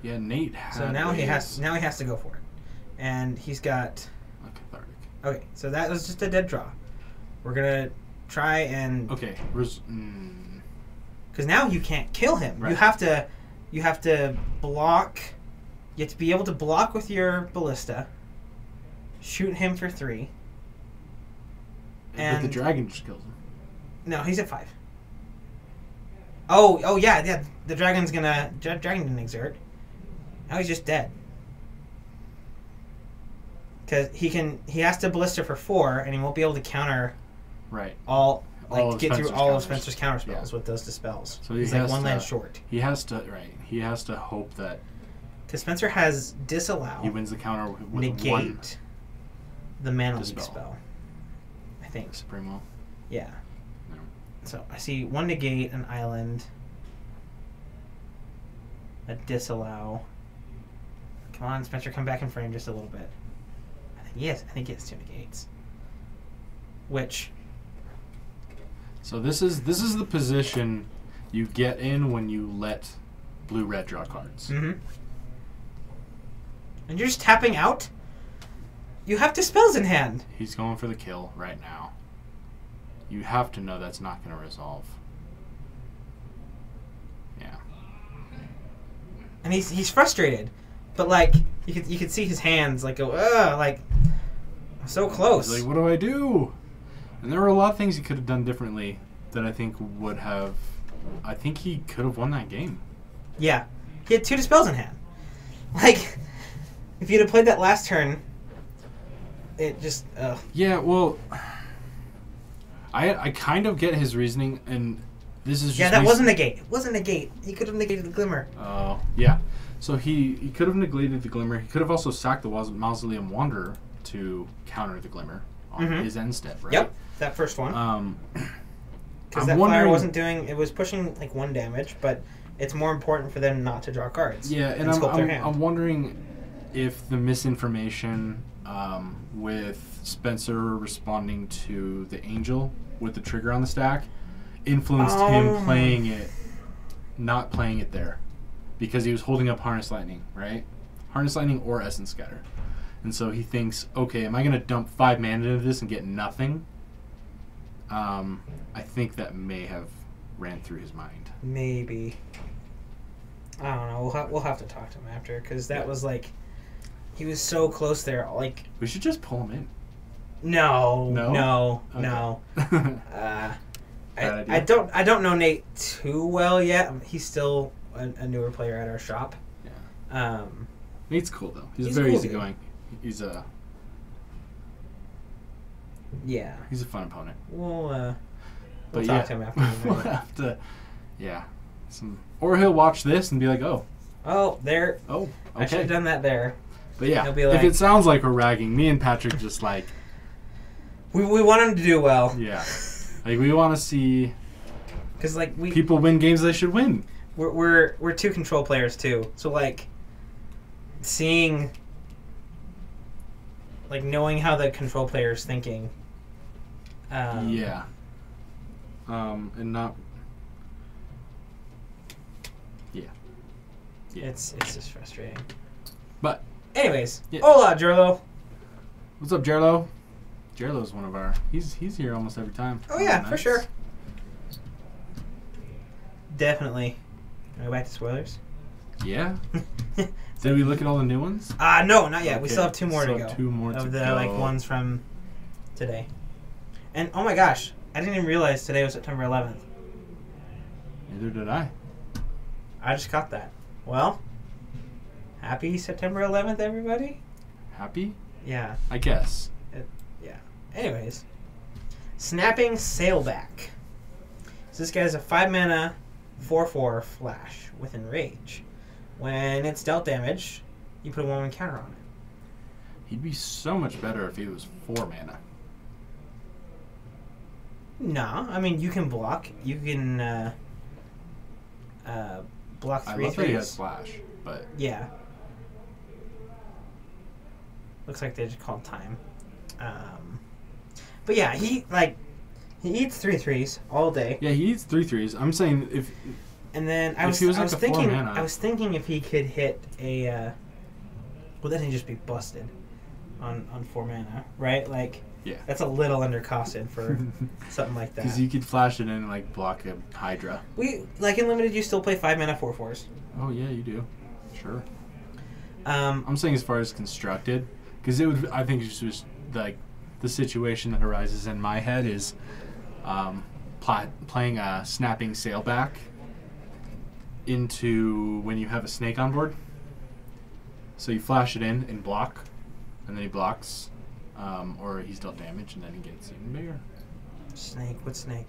Yeah, Nate had
So now he has to go for it. And he's got...
a cathartic.
Okay, so that was just a dead draw. We're going to try and...
Okay.
Because now you can't kill him.
Right.
You have to block... You have to be able to block with your ballista. Shoot him for 3.
But the dragon just kills him.
No, he's at 5. Oh yeah. The dragon's gonna... Dragon didn't exert. Now he's just dead. Because he has to ballista for 4, and he won't be able to counter...
Right.
Get through all of
Spencer's
Spencer's counterspells with those dispels.
So
he's like 1 land short.
He has to hope that...
Because Spencer has disallow.
He wins the counter with
negate
one
the mana
dispel.
spell. I think.
Supremo.
Yeah.
No.
So I see 1 negate, an island, a disallow. Come on, Spencer, come back in frame just a little bit. I think he has 2 negates. Which...
So this is the position you get in when you let blue-red draw cards.
Mm-hmm. And you're just tapping out? You have dispels in hand.
He's going for the kill right now. You have to know that's not going to resolve. Yeah.
And he's frustrated. But like you could see his hands like go, like so close.
He's like, what do I do? And there were a lot of things he could have done differently that I think would have... I think he could have won that game.
Yeah. He had 2 dispels in hand. Like, if you'd have played that last turn, it just...
Yeah, well... I kind of get his reasoning, and this is just...
Yeah, that wasn't a gate. It wasn't a gate. He could have negated the glimmer.
Oh, yeah. So he could have neglected the glimmer. He could have also sacked the Mausoleum Wanderer to counter the glimmer on his end step, right?
Yep, that first one. Because that
wondering,
fire wasn't doing... It was pushing, like, 1 damage, but it's more important for them not to draw cards.
Yeah, and I'm wondering if the misinformation with Spencer responding to the Angel with the trigger on the stack influenced him playing it, not playing it there. Because he was holding up Harness Lightning, right? Harness Lightning or Essence Scatter. And so he thinks, okay, am I going to dump 5 mana into this and get nothing? I think that may have ran through his mind.
Maybe. I don't know. We'll have to talk to him after, because that was like... He was so close there. Like...
We should just pull him in.
No. I don't know Nate too well yet. He's still a newer player at our shop.
Yeah. Nate's cool though. He's very
cool,
easygoing. He's a fun opponent.
We'll talk to him after.
We'll have to. Yeah. Or he'll watch this and be like,
there.
Oh, okay.
I should have done that there.
But yeah,
He'll be like,
if it sounds like we're ragging, me and Patrick just like...
We want him to do well.
Yeah. Like, we want to see...
Because, like,
people win games they should win.
We're 2 control players, too. So, like, seeing like knowing how the control player is thinking.
Yeah. And not. Yeah.
It's just frustrating.
But
anyways,
yeah.
Hola, Jerlo.
What's up, Jerlo? Jerlo's one of our. He's here almost every time.
Oh yeah, for sure. Definitely. Go back to spoilers.
Yeah. Did we look at all the new ones?
No, not yet.
Okay.
We still have 2 more to go.
2 more
of
to
the
go.
like ones from today. And oh my gosh, I didn't even realize today was September 11th.
Neither did I.
I just caught that. Well, happy September 11th, everybody.
Happy?
Yeah.
I guess.
Yeah. Anyways, Snapping Sailback. So this guy's a 5-mana, 4/4 flash with Enrage. When it's dealt damage, you put a 1/1 counter on it.
He'd be so much better if he was 4 mana.
Nah, I mean you can block. You can block 3/3s.
I love that he has flash, but
yeah. Looks like they just called time. But yeah, he eats 3/3s all day.
yeah, he eats 3/3s. I'm saying if.
And then I
If
was
he was like
I was
a
thinking
4-mana.
I was thinking if he could hit a well then he'd just be busted on 4 mana, right? Like
Yeah.
that's a little undercosted for something like that.
Because you could flash it in and like block a Hydra.
We like in limited you still play 5-mana 4/4s.
Oh yeah, you do. Sure.
Um
I'm saying as far as constructed, because it would. I think it's just like the situation that arises in my head is playing a Snapping Sailback into when you have a snake on board. So you flash it in and block, and then he blocks, or he's dealt damage, and then he gets even bigger.
Snake, what snake?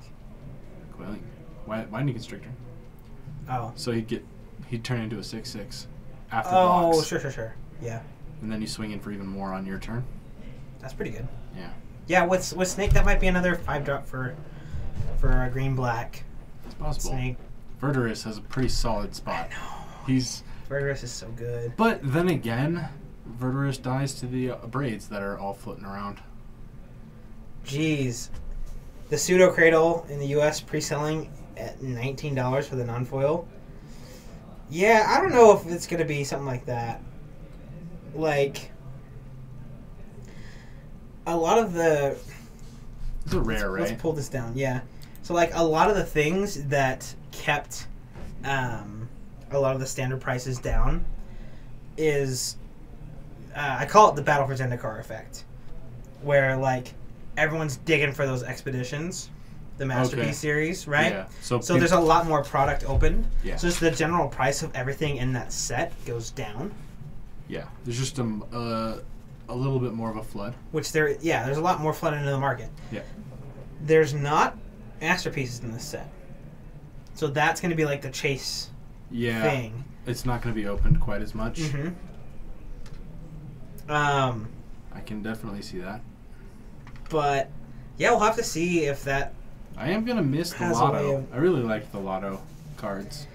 Coiling. Winding Constrictor.
Oh.
So he'd turn into a 6/6 after
Oh,
blocks.
sure. Yeah.
And then you swing in for even more on your turn.
That's pretty good.
Yeah.
Yeah, with Snake that might be another 5-drop for a green black.
It's possible.
Snake.
Verdurus has a pretty solid spot.
I know.
He's.
Verdurus is so good.
But then again, Verdurus dies to the braids that are all floating around.
Jeez. The Pseudo Cradle in the US pre-selling at $19 for the non-foil. Yeah, I don't know if it's going to be something like that. Like, a lot of the...
It's a rare, right?
Let's pull this down, yeah. So, like, a lot of the things that kept a lot of the standard prices down is... I call it the Battle for Zendikar effect. Where, like, everyone's digging for those expeditions. The Masterpiece series, right?
Yeah.
So there's a lot more product open.
Yeah.
So just the general price of everything in that set goes down.
Yeah. There's just a little bit more of a flood.
Which there's a lot more flood into the market.
Yeah.
There's not masterpieces in this set. So that's going to be like the chase thing.
It's not going to be opened quite as much.
Mm-hmm.
I can definitely see that.
But yeah, we'll have to see if that.
I am going to miss the
has a way
Lotto.
of-
I really liked the Lotto cards.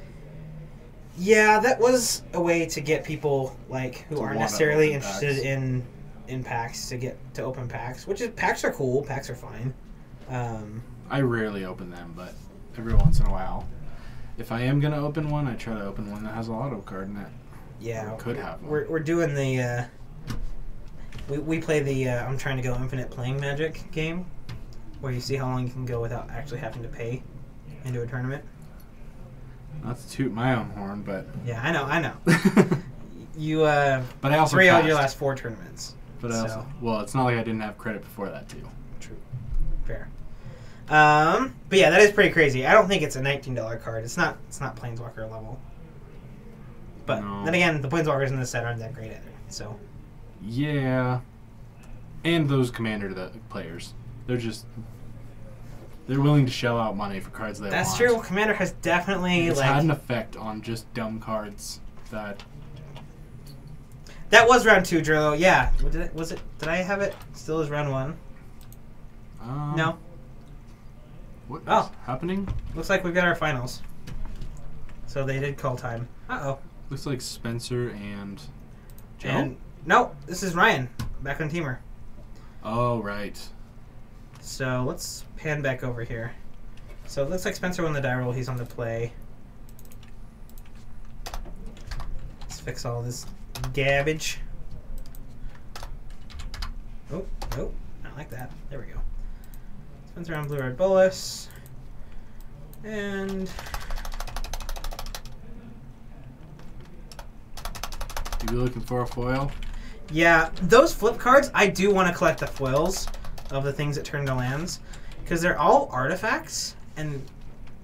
Yeah, that was a way to get people like who
To
aren't
wanna
necessarily
open
interested
packs.
in packs to get to open packs. Packs are cool. Packs are fine.
I rarely open them, but every once in a while. If I am going to open one, I try to open one that has a Lotto card in it.
Yeah,
Or could have one.
We're doing the. We play the I'm trying to go infinite playing magic game, where you see how long you can go without actually having to pay into a tournament.
Not to toot my own horn, but
Yeah, I know. You
but I also
3-0'd
passed.
your last 4 tournaments.
But I also, well, it's not like I didn't have credit before that too.
True. Fair. But yeah, that is pretty crazy. I don't think it's a $19 card. It's not Planeswalker level. But
No.
then again, the Planeswalkers in this set aren't that great either. So
Yeah, and those Commander players, they're willing to shell out money for cards they
that's
want.
true. Commander has definitely
It's
like
had an effect on just dumb cards that.
that was round 2, Drillo. Yeah, Did I have it? Still is round 1. No.
What is
Oh.
happening?
Looks like we've got our finals. So they did call time. Uh-oh.
Looks like Spencer and Joe.
And no, this is Ryan back on Teamer.
Oh, right.
So let's pan back over here. So it looks like Spencer won the die roll. He's on the play. Let's fix all this garbage. Oh, nope. Not like that. There we go. Spencer on blue-red bolus. And...
You looking for a foil?
yeah, those flip cards, I do want to collect the foils of the things that turn into lands. Because they're all artifacts, and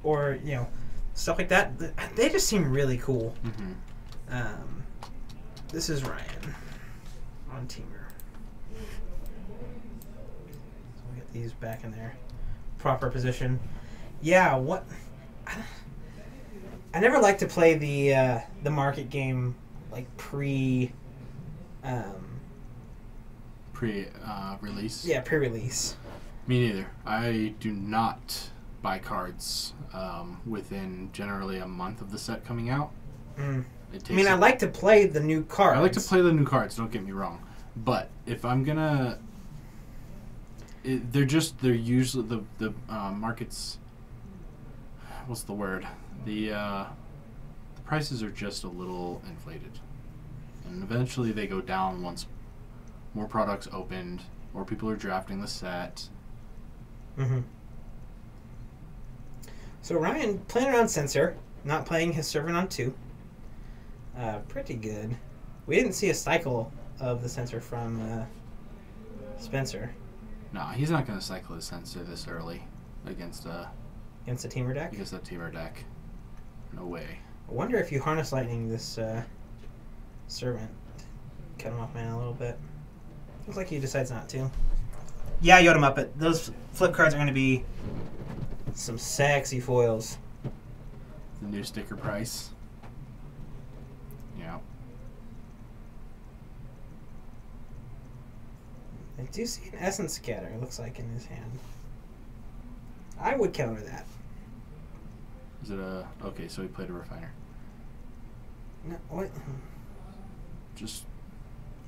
or, you know, stuff like that. They just seem really cool.
Mm-hmm.
This is Ryan on Teamer. So we'll get these back in their proper position. Yeah, what... I never like to play the market game like pre-release. Yeah, pre-release.
Me neither. I do not buy cards within generally a month of the set coming out.
Mm. I like to play the new cards.
I like to play the new cards, don't get me wrong. But if I'm gonna... they're usually... The markets... What's the word? The prices are just a little inflated. And eventually they go down once more products opened, or people are drafting the set.
Mm-hmm. So Ryan playing around Sensor, not playing his Servant on 2. Pretty good. We didn't see a cycle of the Sensor from Spencer.
No, he's not going to cycle his Sensor this early against a
Teamer deck?
Against a Teamer deck. No way.
I wonder if you Harness Lightning this Servant. Cut him off mana a little bit. Looks like he decides not to. Yeah, Yoda Muppet. Those flip cards are going to be some sexy foils.
The new sticker price. Yeah.
I do see an Essence Scatter, it looks like, in his hand. I would counter that.
Is it a... Okay, so he played a Refiner.
No, what?
Just...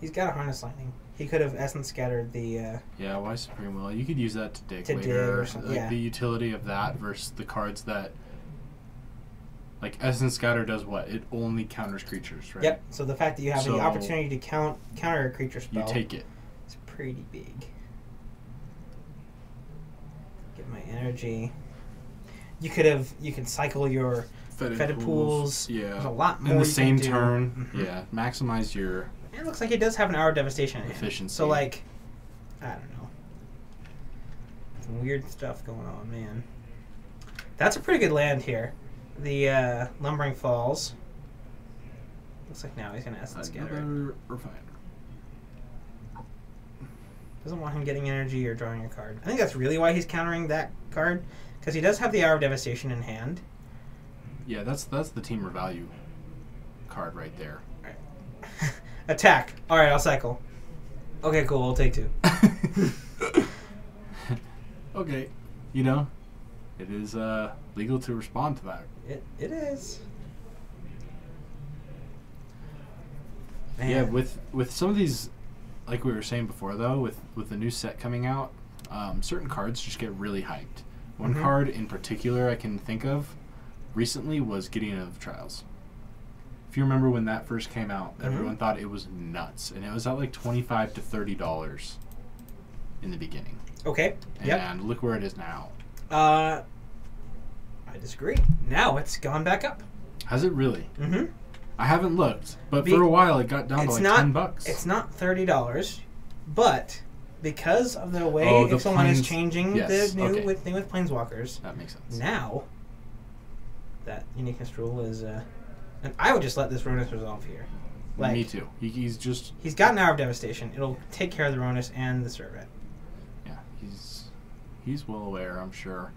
He's got a Harness Lightning. He could have Essence Scattered the...
yeah, why Supreme Will? You could use that to dig later.
Dig or something,
like
yeah.
the utility of that versus the cards that... Like, Essence Scatter does what? It only counters creatures, right?
Yep, so the fact that you have the opportunity to counter a creature spell...
You take it.
It's pretty big. Get my energy. You can cycle your Fetid Pools.
Yeah.
There's a lot more
in the
you
same
can do.
turn.
Mm-hmm.
Yeah. Maximize your...
And it looks like he does have an Hour of Devastation in hand.
Efficiency.
So, like, I don't know. Some weird stuff going on, man. That's a pretty good land here. The Lumbering Falls. Looks like now he's going to Essence Scatter.
Another Refiner.
Doesn't want him getting energy or drawing a card. I think that's really why he's countering that card. Because he does have the Hour of Devastation in hand.
Yeah, that's the Teamer value card right there.
Right. Attack. Alright, I'll cycle. Okay, cool. We'll take 2.
Okay. You know, it is legal to respond to that.
It is. Man.
Yeah, with some of these, like we were saying before, though, with the new set coming out, certain cards just get really hyped. One
Mm-hmm.
card in particular I can think of recently was Gideon of Trials. If you remember when that first came out,
Mm-hmm.
everyone thought it was nuts, and it was at like $25 to $30 in the beginning.
Okay. Yep.
And look where it is now.
I disagree. Now it's gone back up.
Has it really?
Mm-hmm.
I haven't looked, but for a while it got down to like $10.
It's not $30, but because of the way
the
Ixalan
planes-
is changing
yes,
the new
okay.
thing with Planeswalkers,
That makes sense.
now that uniqueness rule is... and I would just let this Ronus resolve here. Like,
Me too. He's just...
He's got an Hour of Devastation. It'll take care of the Ronus and the Servant.
Yeah, he's well aware, I'm sure.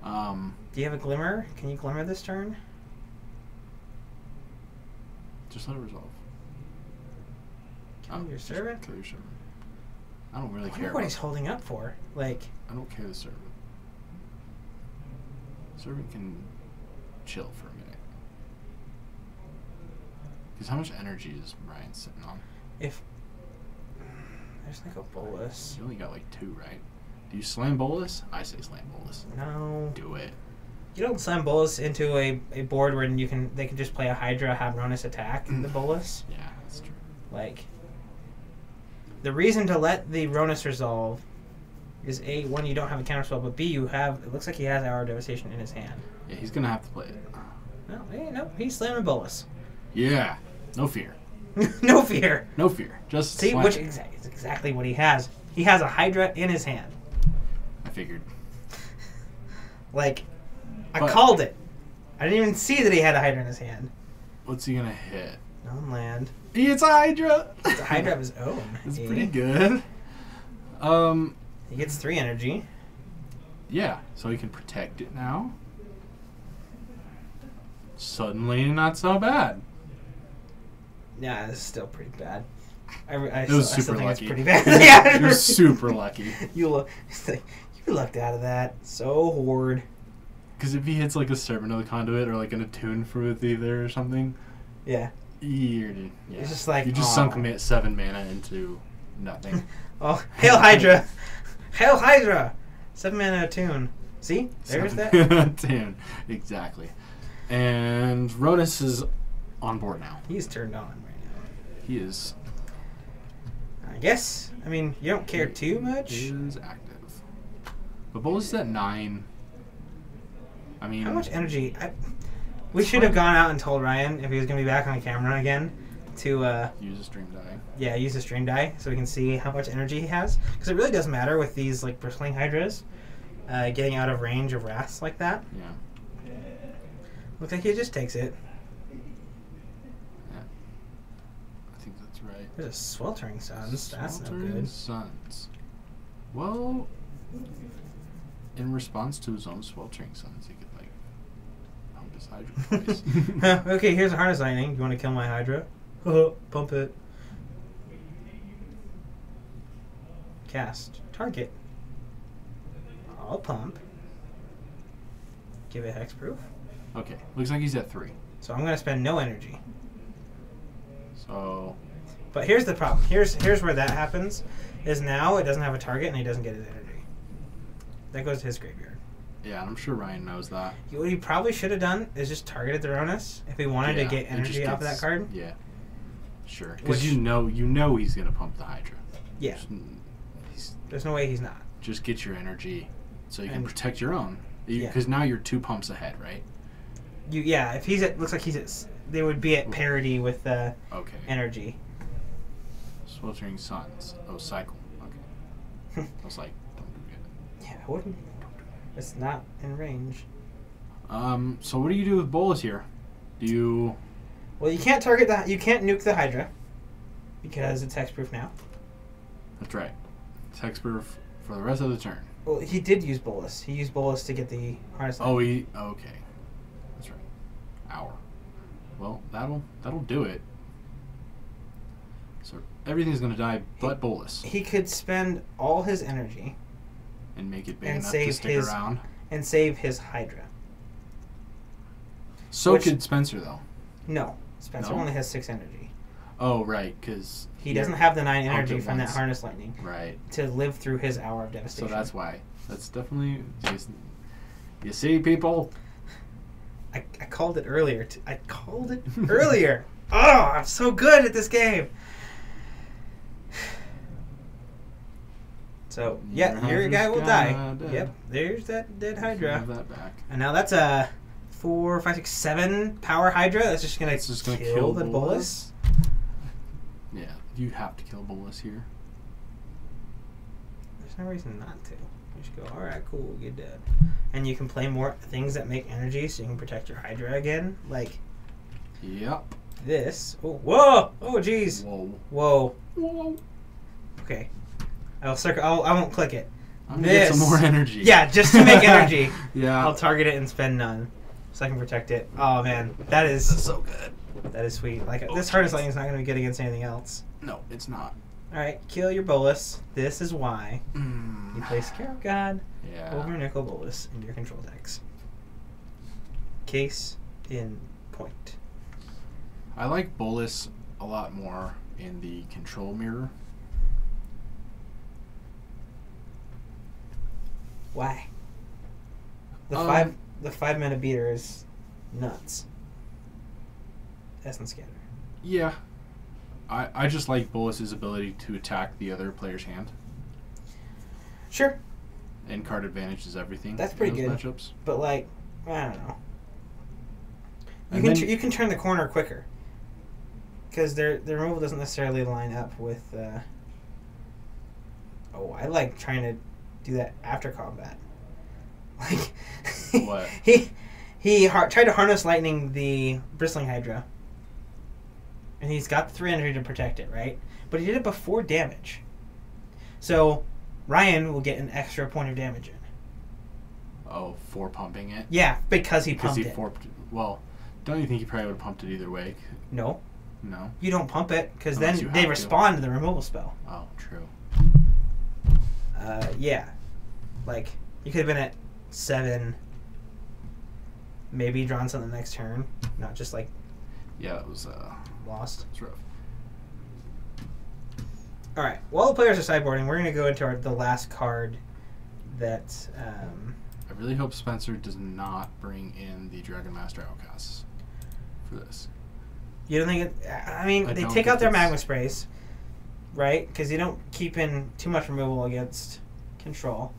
Do you have a Glimmer? Can you Glimmer this turn?
Just let it resolve.
Kill your Servant?
Kill your Servant. I don't really
I
care
wonder what
about
he's holding up for. Like,
I don't care the Servant. Servant can chill for a minute. Because how much energy is Ryan sitting on?
if There's like a Bolus.
You only got like 2, right? Do you slam Bolus? I say slam Bolus.
No.
Do it.
You don't slam Bolus into a board where they can just play a Hydra, have Ronus attack the Bolus.
Yeah, that's true.
Like, the reason to let the Ronus resolve is A, one, you don't have a counterspell, but B, you have, it looks like he has Hour of Devastation in his hand.
Yeah, he's gonna have to play it.
No, he's slamming Bolus.
Yeah, no fear.
No fear.
No fear. Just
see,
slam.
which is exactly what he has. He has a Hydra in his hand.
I figured.
Like, I called it. I didn't even see that he had a Hydra in his hand.
What's he gonna hit?
Non-land.
It's a Hydra.
It's a Hydra of his own.
It's pretty good.
He gets 3 energy.
Yeah, so he can protect it now. Suddenly, not so bad.
Yeah, it's still pretty bad. I
It was super
still think
lucky.
it's pretty bad. Yeah,
You're super lucky.
You lucked out of that so hard.
Because if he hits like a Servant of the Conduit or like an Attune for with either or something,
yeah,
it's
just like
you just sunk 7 mana into nothing.
Oh, Hail Hydra! Hail Hydra! 7 mana Attune. See, there's that.
Attune, exactly. And Ronus is on board now.
He's turned on right now.
He is.
I guess. I mean, you don't care too much.
He is active. But Bolus is at 9. I mean,
how much energy? We should have gone out and told Ryan if he was going to be back on camera again to
use a stream die.
Yeah, use a stream die so we can see how much energy he has. Because it really does matter with these like bristling Hydras, getting out of range of wraths like that.
Yeah.
Looks like he just takes it.
Yeah. I think that's right.
There's a Sweltering Suns. That's no good.
Suns. Well, in response to his own Sweltering Suns, he could like pump his Hydra twice.
Okay, here's a Harness Lightning. You want to kill my Hydra? Pump it. Cast. Target. I'll pump. Give it hexproof.
Okay, looks like he's at 3.
So I'm going to spend no energy.
So...
But here's the problem. Here's where that happens. Is now it doesn't have a target and he doesn't get his energy. That goes to his graveyard.
Yeah, and I'm sure Ryan knows that.
What he probably should have done is just targeted the Ronus if he wanted to get energy off of that card.
Yeah, sure. Because you know he's going to pump the Hydra.
Yeah. There's no way he's not.
Just get your energy so you can protect your own.
Yeah.
Because now you're 2 pumps ahead, right?
Yeah, if he's at, looks like he's at, they would be at parity with energy.
Sweltering Suns. Oh, cycle. Okay. I was like, don't do it.
Yeah, I wouldn't. It's not in range.
So what do you do with Bolus here? Do you...
Well, you can't target the, you can't nuke the Hydra because it's hexproof now.
That's right. It's hexproof for the rest of the turn.
Well, he did use Bolus. He used Bolus to get the harness.
Oh, okay. That's right. Hour. Well, that'll do it. So everything's gonna die but Bolus.
He could spend all his energy
and make it big
and
enough to stick around.
And save his Hydra.
So could Spencer, though.
No. Spencer only has 6 energy.
Oh, right, because...
He doesn't have the 9 energy from that Harness Lightning.
Right.
To live through his Hour of Devastation.
So that's why. That's definitely... You see, people?
I called it earlier. I called it earlier. Oh, I'm so good at this game. So, yeah, your guy will die. Yep, there's that dead Hydra.
Have that back.
And now that's a 4, 5, 6, 7 power Hydra. That's just going to kill the Bolus.
Yeah, you have to kill Bolus here.
There's no reason not to. You just go, alright, cool, you're dead. And you can play more things that make energy so you can protect your Hydra again. Like,
yep.
This. Oh, whoa! Oh, jeez.
Whoa.
Whoa.
Whoa.
Okay. I won't click it.
I'm gonna get some more energy.
Yeah, just to make energy.
Yeah.
I'll target it and spend none, so I can protect it. Oh man, that's
so good.
That is sweet. Like this Harness Lightning is not going to be good against anything else.
No, it's not.
All right, kill your Bolus. This is why you play Scarab God over Nickel Bolus in your control decks. Case in point.
I like Bolus a lot more in the control mirror.
Why? The
Um,
the 5-mana beater is nuts. Essence Scatter.
Yeah. I just like Bolus's ability to attack the other player's hand.
Sure,
And card advantage is everything.
That's
in
pretty
those
good.
matchups.
but like I don't know.
And then-
You can turn the corner quicker because their removal doesn't necessarily line up with. I like trying to do that after combat. Like
What?
he tried to harness lightning the bristling hydra, and he's got the 3 energy to protect it, right? But he did it before damage, so Ryan will get an extra point of damage in.
Oh, for pumping it?
Yeah, because he
Because
pumped
he
it.
Well, don't you think he probably would have pumped it either way?
No,
No?
you don't pump it because
Unless
then
you
they
have to.
respond to the removal spell.
Oh, true.
Yeah, like you could have been at 7, maybe drawn something next turn, not just like
Yeah, that was
lost.
it's rough.
All right, while the players are sideboarding, we're gonna go into the last card that.
I really hope Spencer does not bring in the Dragon Master Outcasts for this.
You don't think it? I mean,
I
they
don't
take out
think
their
it's-
magma sprays, right? Because you don't keep in too much removal against control.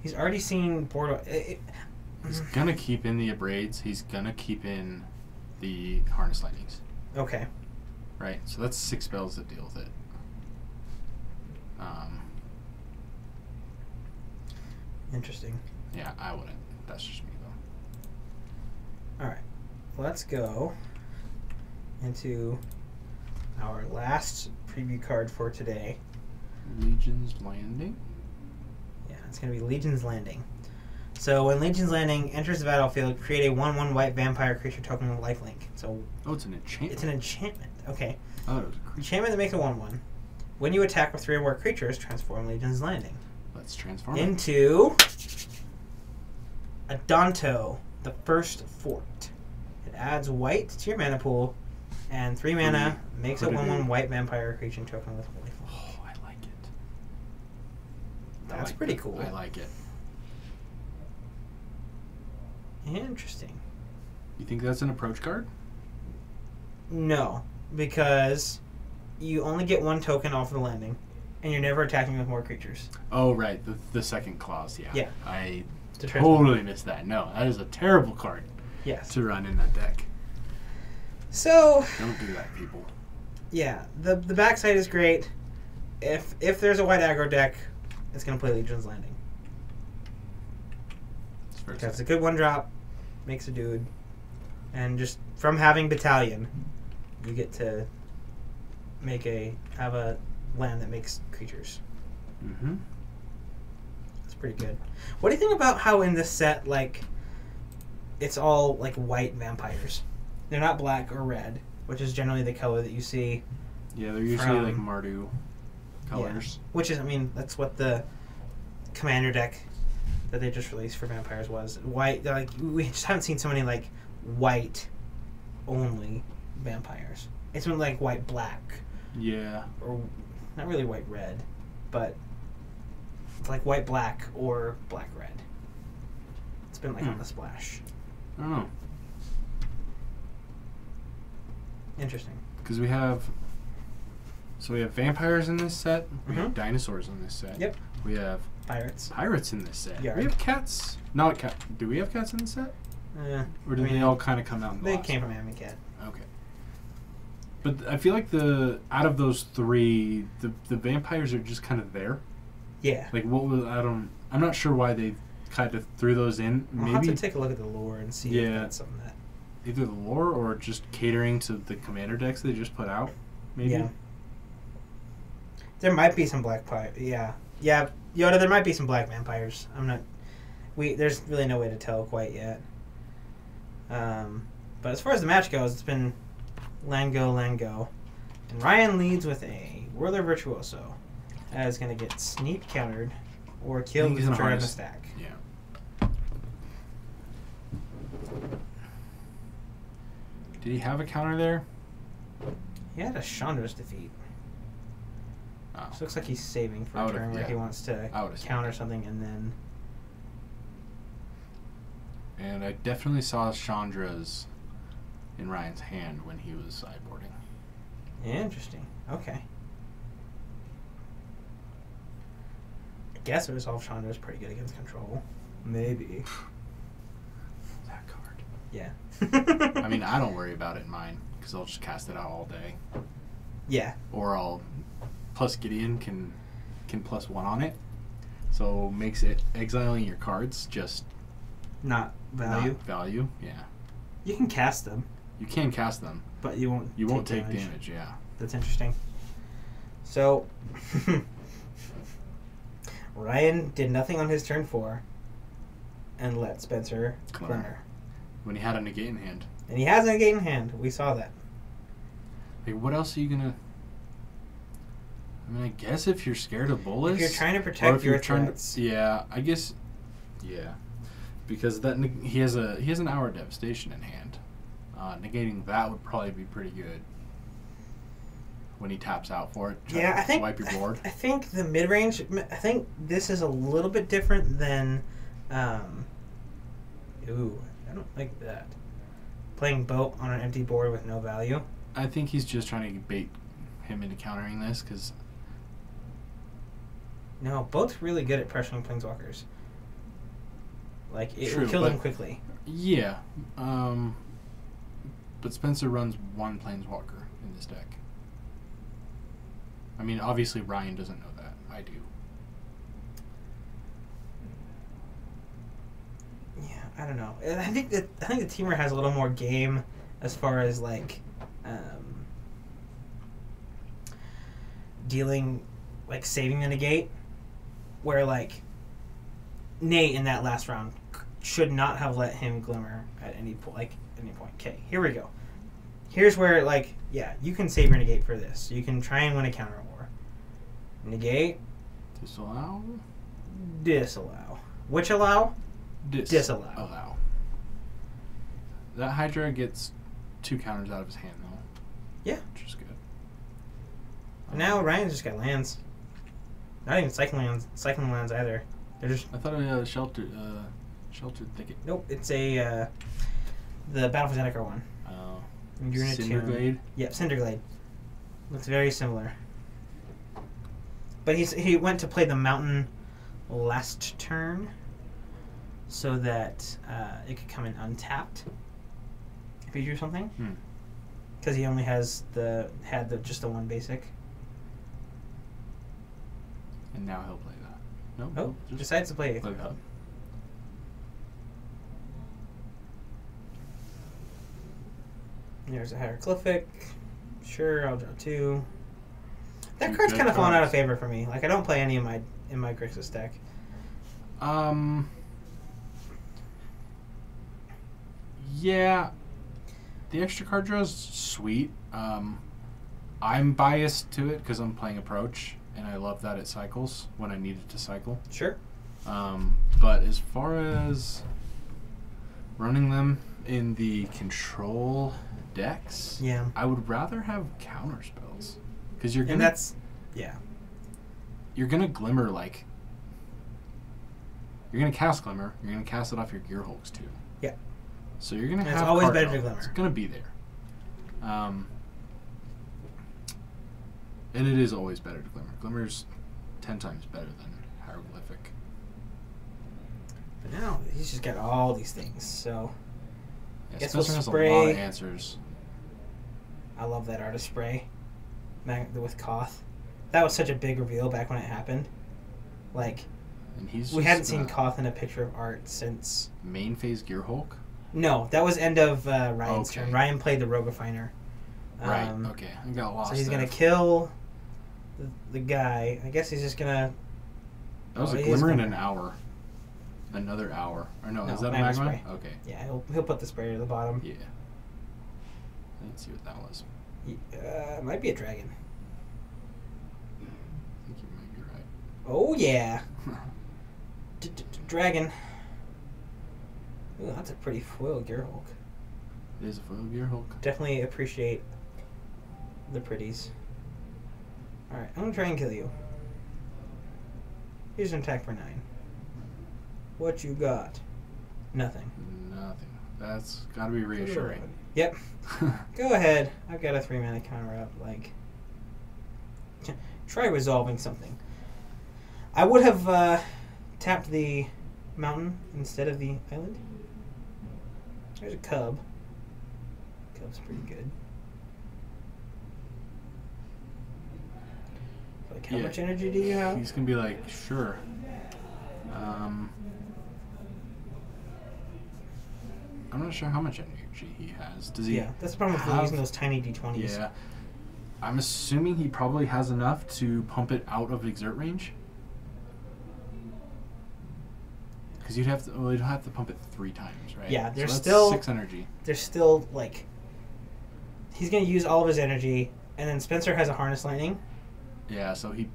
He's already seen board.
He's gonna keep in the Abrades. He's gonna keep in the Harness Lightnings.
Okay.
Right? So that's 6 spells that deal with it.
Interesting.
Yeah, I wouldn't. That's just me, though.
All right, let's go into our last preview card for today.
Legion's Landing?
Yeah, it's going to be Legion's Landing. So when Legion's Landing enters the battlefield, create a 1/1 white vampire creature token with lifelink. So
Oh, it's an enchantment.
it's an enchantment. Okay.
Oh, it was a creature.
Enchantment that makes a 1/1. When you attack with 3 or more creatures, transform Legion's Landing
Let's transform it.
into a Danto, the first fort. It adds white to your mana pool, and 3 mana makes a
Put it
1/1
in.
white vampire creature token with lifelink.
Oh, I like it.
That's pretty cool.
I like it.
Interesting.
You think that's an approach card?
No, because you only get 1 token off the landing, and you're never attacking with more creatures.
Oh, right. The second clause, yeah.
Yeah.
I
To transform.
totally missed that. No, that is a terrible card
Yes.
to run in that deck.
So,
Don't do that, people.
yeah, the backside is great. If there's a white aggro deck, it's going to play Legion's Landing.
It's very
Because it's
sad.
a good 1-drop, makes a dude, and just from having Battalion, you get to have a land that makes creatures.
Mm-hmm.
It's pretty good. What do you think about how in this set, like, it's all like white vampires? They're not black or red, which is generally the color that you see.
Yeah, they're usually like Mardu colors.
Yeah. Which is, I mean, that's what the commander deck that they just released for vampires was. White. Like, we just haven't seen so many like white only vampires. It's been like white black,
Yeah.
or not really white red, but it's like white black or black red. It's been like on the splash.
I don't know.
Interesting.
Because we have vampires in this set. We have
Mhm.
dinosaurs in this set.
Yep.
We have
Pirates.
pirates in this set.
Yard.
We have cats. Not cat. Do we have cats in this set? Or did
I mean,
they all kind of come out in the
They
last
came
one?
from Amicat.
Okay. But I feel like out of those 3, the vampires are just kind of there.
Yeah.
Like what was I'm not sure why they kind of threw those in.
I'll have
Maybe
to take a look at the lore and see
Yeah.
if that's something that.
either the lore or just catering to the commander decks they just put out. Maybe.
Yeah. There might be some black yeah. Yeah, Yoda, there might be some black vampires. I'm not... There's really no way to tell quite yet. But as far as the match goes, it's been land go. And Ryan leads with a Whirler Virtuoso. That is going to get sneak countered or killed
think
with
he's
the
gonna
turn of the
harness.
stack.
Yeah. Did he have a counter there?
He had a Chandra's defeat.
Oh.
So looks like he's saving for
I
a
would've-
turn where
yeah.
he wants to
I would've saved
counter
it.
something and then
And I definitely saw Chandra's in Ryan's hand when he was sideboarding.
Interesting. Okay. I guess Resolve Chandra is pretty good against control. Maybe.
That card.
Yeah.
I mean, I don't worry about it in mine because I'll just cast it out all day.
Yeah.
Or I'll plus Gideon can +1 on it, so makes it exiling your cards just
Not value.
Not value. Yeah.
You can cast them.
You can cast them,
but you won't
take damage. Yeah.
That's interesting. So Ryan did nothing on his turn 4 and let Spencer glimmer.
When he had a negate in hand.
And he has a negate in hand. We saw that.
Like, what else are you gonna? I mean, I guess if you're scared of bullets,
if you're trying to protect your threats.
Yeah, I guess. Yeah, because he has an hour devastation in hand. Negating that would probably be pretty good when he taps out for it.
Yeah, I think
wipe your board.
I think the mid range. I think this is a little bit different than. Ooh, I don't like that. Playing boat on an empty board with no value.
I think he's just trying to bait him into countering this because.
No, boat's really good at pressuring planeswalkers. Like, it will kill them quickly.
Yeah. But Spencer runs one planeswalker in this deck. I mean, obviously Ryan doesn't know that. I do.
Yeah, I don't know. I think the teamer has a little more game as far as like dealing, like saving the negate, where like Nate in that last round should not have let him glimmer at any point. Like any point. Okay, here we go. Here's where like you can save your negate for this. You can try and win a counter war. Negate.
Disallow.
Disallow. Which allow? Disallow.
Allow. That Hydra gets 2 counters out of his hand, though.
Yeah.
Which is good.
Now Ryan's just got lands. Not even cycling lands either. They're just.
I thought it was sheltered thicket.
Nope, it's a the Battle for Zendikar one.
Oh.
Cinderglade. Yep, Cinderglade. Looks very similar. But he went to play the mountain last turn, so that it could come in untapped if he drew something. Because he only had just the one basic.
And now he'll play that. No.
Oh, decides to play
Play that.
There's a hieroglyphic. Sure, I'll draw 2. That card's kind of fallen out of favor for me. Like, I don't play any in my Grixis deck.
Yeah. The extra card draw is sweet. I'm biased to it because I'm playing Approach, and I love that it cycles when I need it to cycle.
Sure.
But as far as running them in the control decks, I would rather have counter spells because you're gonna. You're gonna glimmer like. You're gonna cast Glimmer. You're gonna cast it off your Gearhulks too.
Yeah.
So you're gonna have.
It's always better to Glimmer.
It's gonna be there. And it is always better to Glimmer. Glimmer's 10 times better than Hieroglyphic.
But now he's just got all these things. So.
Yeah,
Guess
Spencer
we'll
has
spray.
a lot of answers.
I love that artist spray with Koth. That was such a big reveal back when it happened. Like,
and
we hadn't seen Koth in a picture of art since...
Main phase Gearhulk?
No, that was end of Ryan's turn. Ryan played the Rogue-Refiner.
Right, okay. I got lost.
So he's going to kill the guy. I guess he's just going to...
That was a Glimmer in an hour. Another hour. Or no, is that a magma?
Spray.
Okay.
Yeah, he'll put the sprayer at the bottom.
Yeah. Let's see what that was.
Might be a dragon.
I think you might be right.
Oh, yeah. Dragon. Ooh, that's a pretty foil Gearhulk.
It is a foil Gearhulk.
Definitely appreciate the pretties. Alright, I'm going to try and kill you. Here's an attack for 9. What you got? Nothing.
Nothing. That's got to be reassuring.
Yep. Go ahead. I've got a 3-mana counter up. Like, try resolving something. I would have tapped the mountain instead of the island. There's a cub. Cub's pretty good. Like, how much energy do you have?
He's going to be like, sure. I'm not sure how much energy he has. Does he?
Yeah, that's the problem with using those tiny D20s.
Yeah. I'm assuming he probably has enough to pump it out of exert range. Because you'd have to pump it 3 times, right?
Yeah, there's
so that's
still
6 energy.
There's still like he's gonna use all of his energy, and then Spencer has a harness lightning.
Yeah, so he.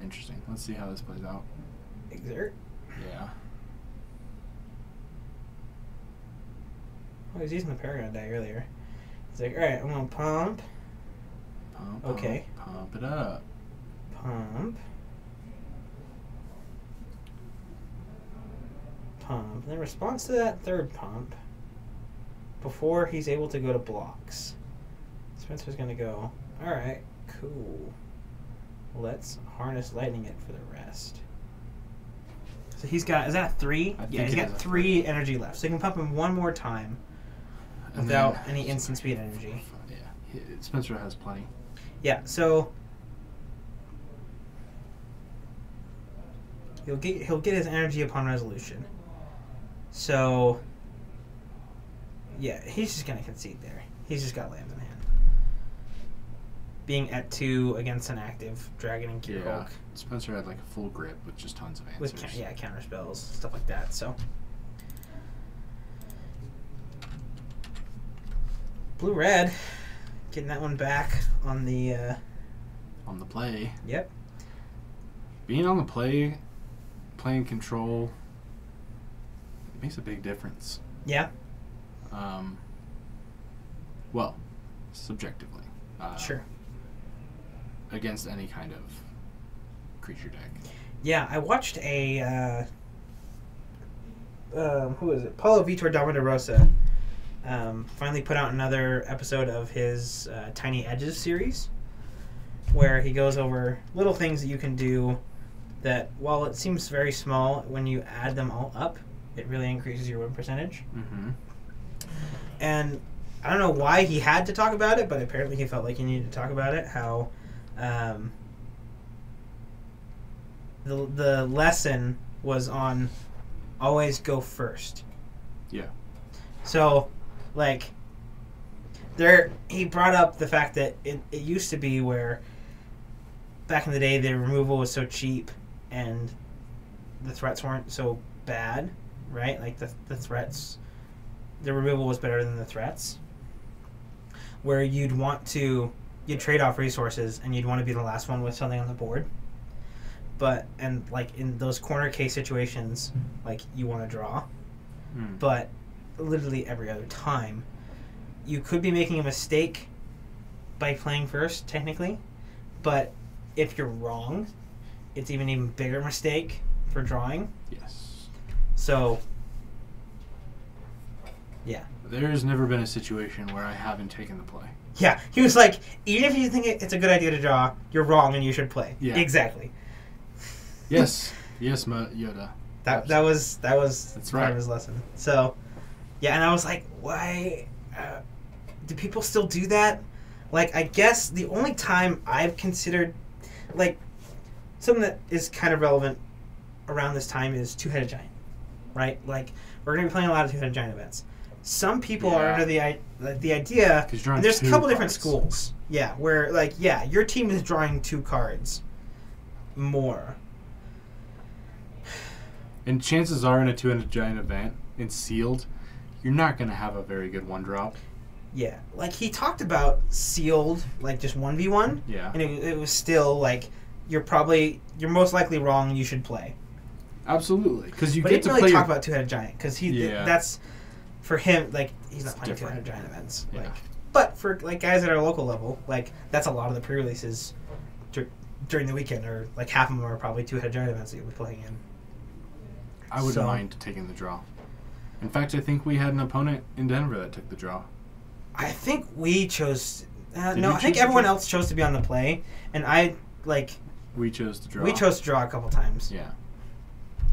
Interesting. Let's see how this plays out.
Exert.
Yeah.
Oh, he was using the Paragon die earlier. He's like, all right, I'm gonna pump.
Pump.
Okay.
Pump it up.
Pump. Pump. And in response to that third pump, before he's able to go to blocks, Spencer's gonna go, all right, cool. Let's harness lightning it for the rest. So he's got, is that 3? Yeah, he's got 3 energy left. So he can pump him one more time without any instant speed energy.
Yeah, Spencer has plenty.
Yeah, so he'll get his energy upon resolution. So yeah, he's just gonna concede there. He's just got lands in hand. Being at 2 against an active Dragon and Gear Hulk.
Spencer had like a full grip with just tons of answers.
With counter spells, stuff like that. So blue-red, getting that one back on the
play.
Yep.
Being on the play, playing control, it makes a big difference.
Yeah.
Well, subjectively.
Sure.
Against any kind of creature deck.
Yeah, I watched a who is it? Paulo Vitor Damarosa finally put out another episode of his Tiny Edges series, where he goes over little things that you can do that, while it seems very small, when you add them all up, it really increases your win percentage.
Mm-hmm.
And I don't know why he had to talk about it, but apparently he felt like he needed to talk about it. How the lesson was on always go first.
Yeah.
So, like, he brought up the fact that it used to be where back in the day the removal was so cheap and the threats weren't so bad, right? Like the threats, the removal was better than the threats. Where you'd trade off resources and you'd want to be the last one with something on the board. And like in those corner case situations, like you want to draw. But literally every other time, you could be making a mistake by playing first, technically. But if you're wrong, it's even bigger mistake for drawing.
Yes.
So, yeah.
There's never been a situation where I haven't taken the play.
Yeah, he was like, even if you think it's a good idea to draw, you're wrong and you should play.
Yeah.
Exactly.
Yes. Yes, Yoda.
That was
That's
part
right.
of his lesson. So, yeah, and I was like, why do people still do that? Like, I guess the only time I've considered, like, something that is kind of relevant around this time is Two-Headed Giant, right? Like, we're going to be playing a lot of Two-Headed Giant events. Some people are under the idea, and there's a couple different schools, where, like, your team is drawing 2 cards more.
And chances are in a Two-Headed Giant event, in sealed, you're not going to have a very good 1-drop.
Yeah, like he talked about sealed, like just 1v1.
Yeah.
And it was still like, you're most likely wrong, you should play.
Absolutely. Because you
but
get
he
to
didn't really
play
talk about Two-Headed Giant, because that's, for him, like, he's not playing Two-Headed Giant events.
Yeah.
Like, but for like guys at our local level, like, that's a lot of the pre-releases during the weekend, or like half of them are probably Two-Headed Giant events that you'll be playing in.
I wouldn't mind taking the draw. In fact, I think we had an opponent in Denver that took the draw.
I think we chose...
no,
I think everyone else chose to be on the play, and
we chose to draw.
We chose to draw a couple times.
Yeah.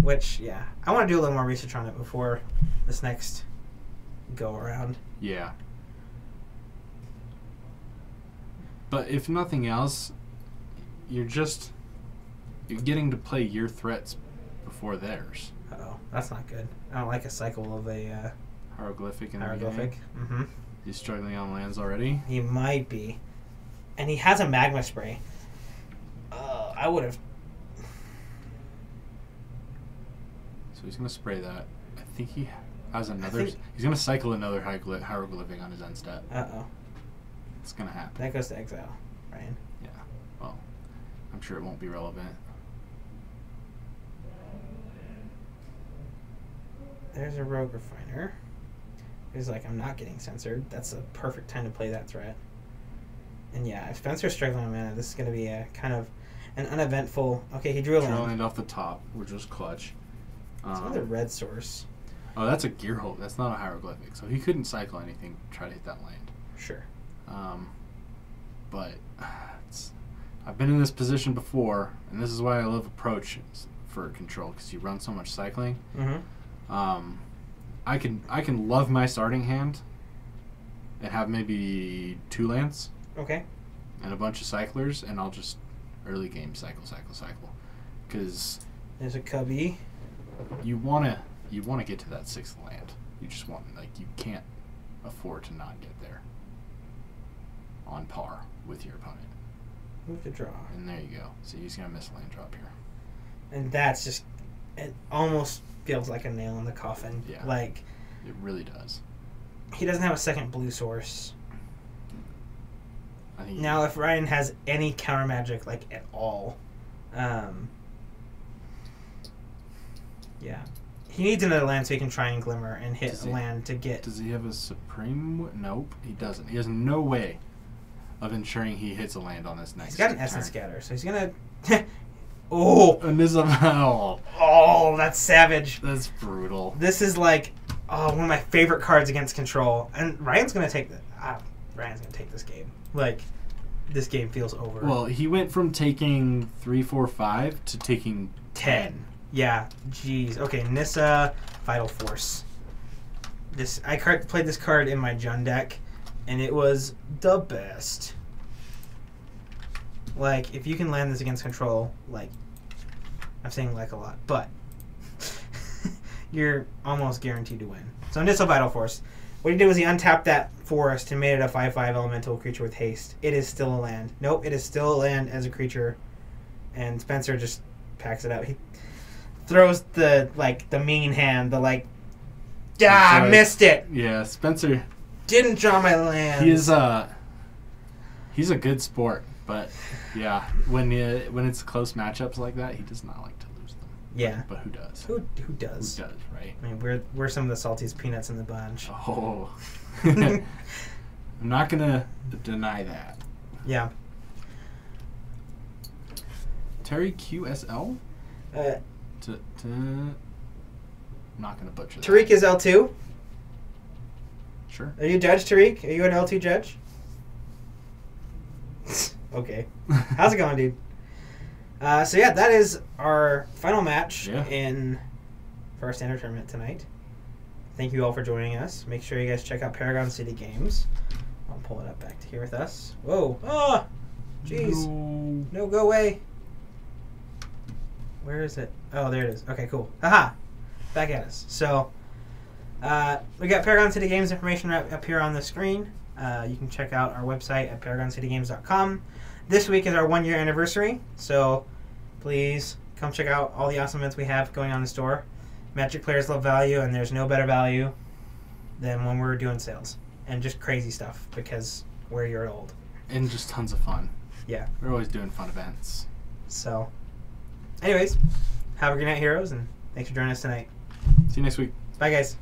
Which, yeah. I want to do a little more research on it before this next go-around.
Yeah. But if nothing else, you're getting to play your threats before theirs.
Uh-oh. That's not good. I don't like a cycle of a...
hieroglyphic in
hieroglyphic.
Mm-hmm. He's struggling on lands already.
He might be. And he has a magma spray. I would have...
So he's going to spray that. I think he has another... He's going to cycle another hieroglyphic on his end step.
Uh-oh.
It's going to happen.
That goes to exile, Ryan.
Yeah. Well, I'm sure it won't be relevant.
There's a Rogue Refiner. He's like, I'm not getting censored. That's a perfect time to play that threat. And yeah, if Spencer's struggling on mana, this is going to be a kind of an uneventful... Okay, he drew a land.
Land off the top, which was clutch.
It's another red source.
Oh, that's a Gearhold. That's not a hieroglyphic. So he couldn't cycle anything to try to hit that land.
Sure.
But I've been in this position before, and this is why I love approach for control, because you run so much cycling.
Mm-hmm.
I can love my starting hand and have maybe 2 lands.
Okay.
And a bunch of cyclers, and I'll just early game cycle. Because
there's a cubby.
You wanna get to that 6th land. You just want, you can't afford to not get there on par with your opponent.
Move to draw.
And there you go. So he's gonna miss a land drop here.
And that's just, it almost feels like a nail in the coffin.
Yeah.
Like,
it really does.
He doesn't have a second blue source.
I think
now, if Ryan has any counter magic, at all, yeah. He needs another land so he can try and glimmer and hit a land to get...
Does he have a Supreme... Nope, he doesn't. He has no way of ensuring he hits a land on this next
He's got an
turn.
Essence Scatter, so he's going to... Oh! Oh, that's savage.
That's brutal.
This is one of my favorite cards against control. And Ryan's going to take Ryan's going to take this game. This game feels over.
Well, he went from taking 3, 4, 5 to taking 10.
Yeah, jeez. Okay, Nissa, Vital Force. I played this card in my Jund deck, and it was the best. If you can land this against control, I'm saying a lot, but you're almost guaranteed to win. So Nissa, Vital Force. What he did was he untapped that forest and made it a 5/5 elemental creature with haste. It is still a land. Nope, it is still a land as a creature, and Spencer just packs it out. He throws the mean hand, I missed it.
Yeah, Spencer
didn't draw my land.
He's a good sport, but yeah, when it's close matchups like that, he does not like to lose them.
Yeah,
but who does?
Who does?
Who does, right?
I mean, we're some of the saltiest peanuts in the bunch.
Oh, I'm not gonna deny that.
Yeah.
Terry QSL. I'm not going to butcher that.
Tariq is L2?
Sure.
Are you Judge, Tariq? Are you an L2 judge? Okay. How's it going, dude? So yeah, that is our final match for our standard tournament tonight. Thank you all for joining us. Make sure you guys check out Paragon City Games. I'll pull it up back to here with us. Whoa. Oh! Jeez. No, go away. Where is it? Oh, there it is. Okay, cool. Haha. Back at us. So, we got Paragon City Games information right up here on the screen. You can check out our website at paragoncitygames.com. This week is our 1-year anniversary, so please come check out all the awesome events we have going on in the store. Magic players love value, and there's no better value than when we're doing sales. And just crazy stuff, because we're a year old.
And just tons of fun.
Yeah.
We're always doing fun events.
So, anyways, have a good night, heroes, and thanks for joining us tonight.
See you next week.
Bye, guys.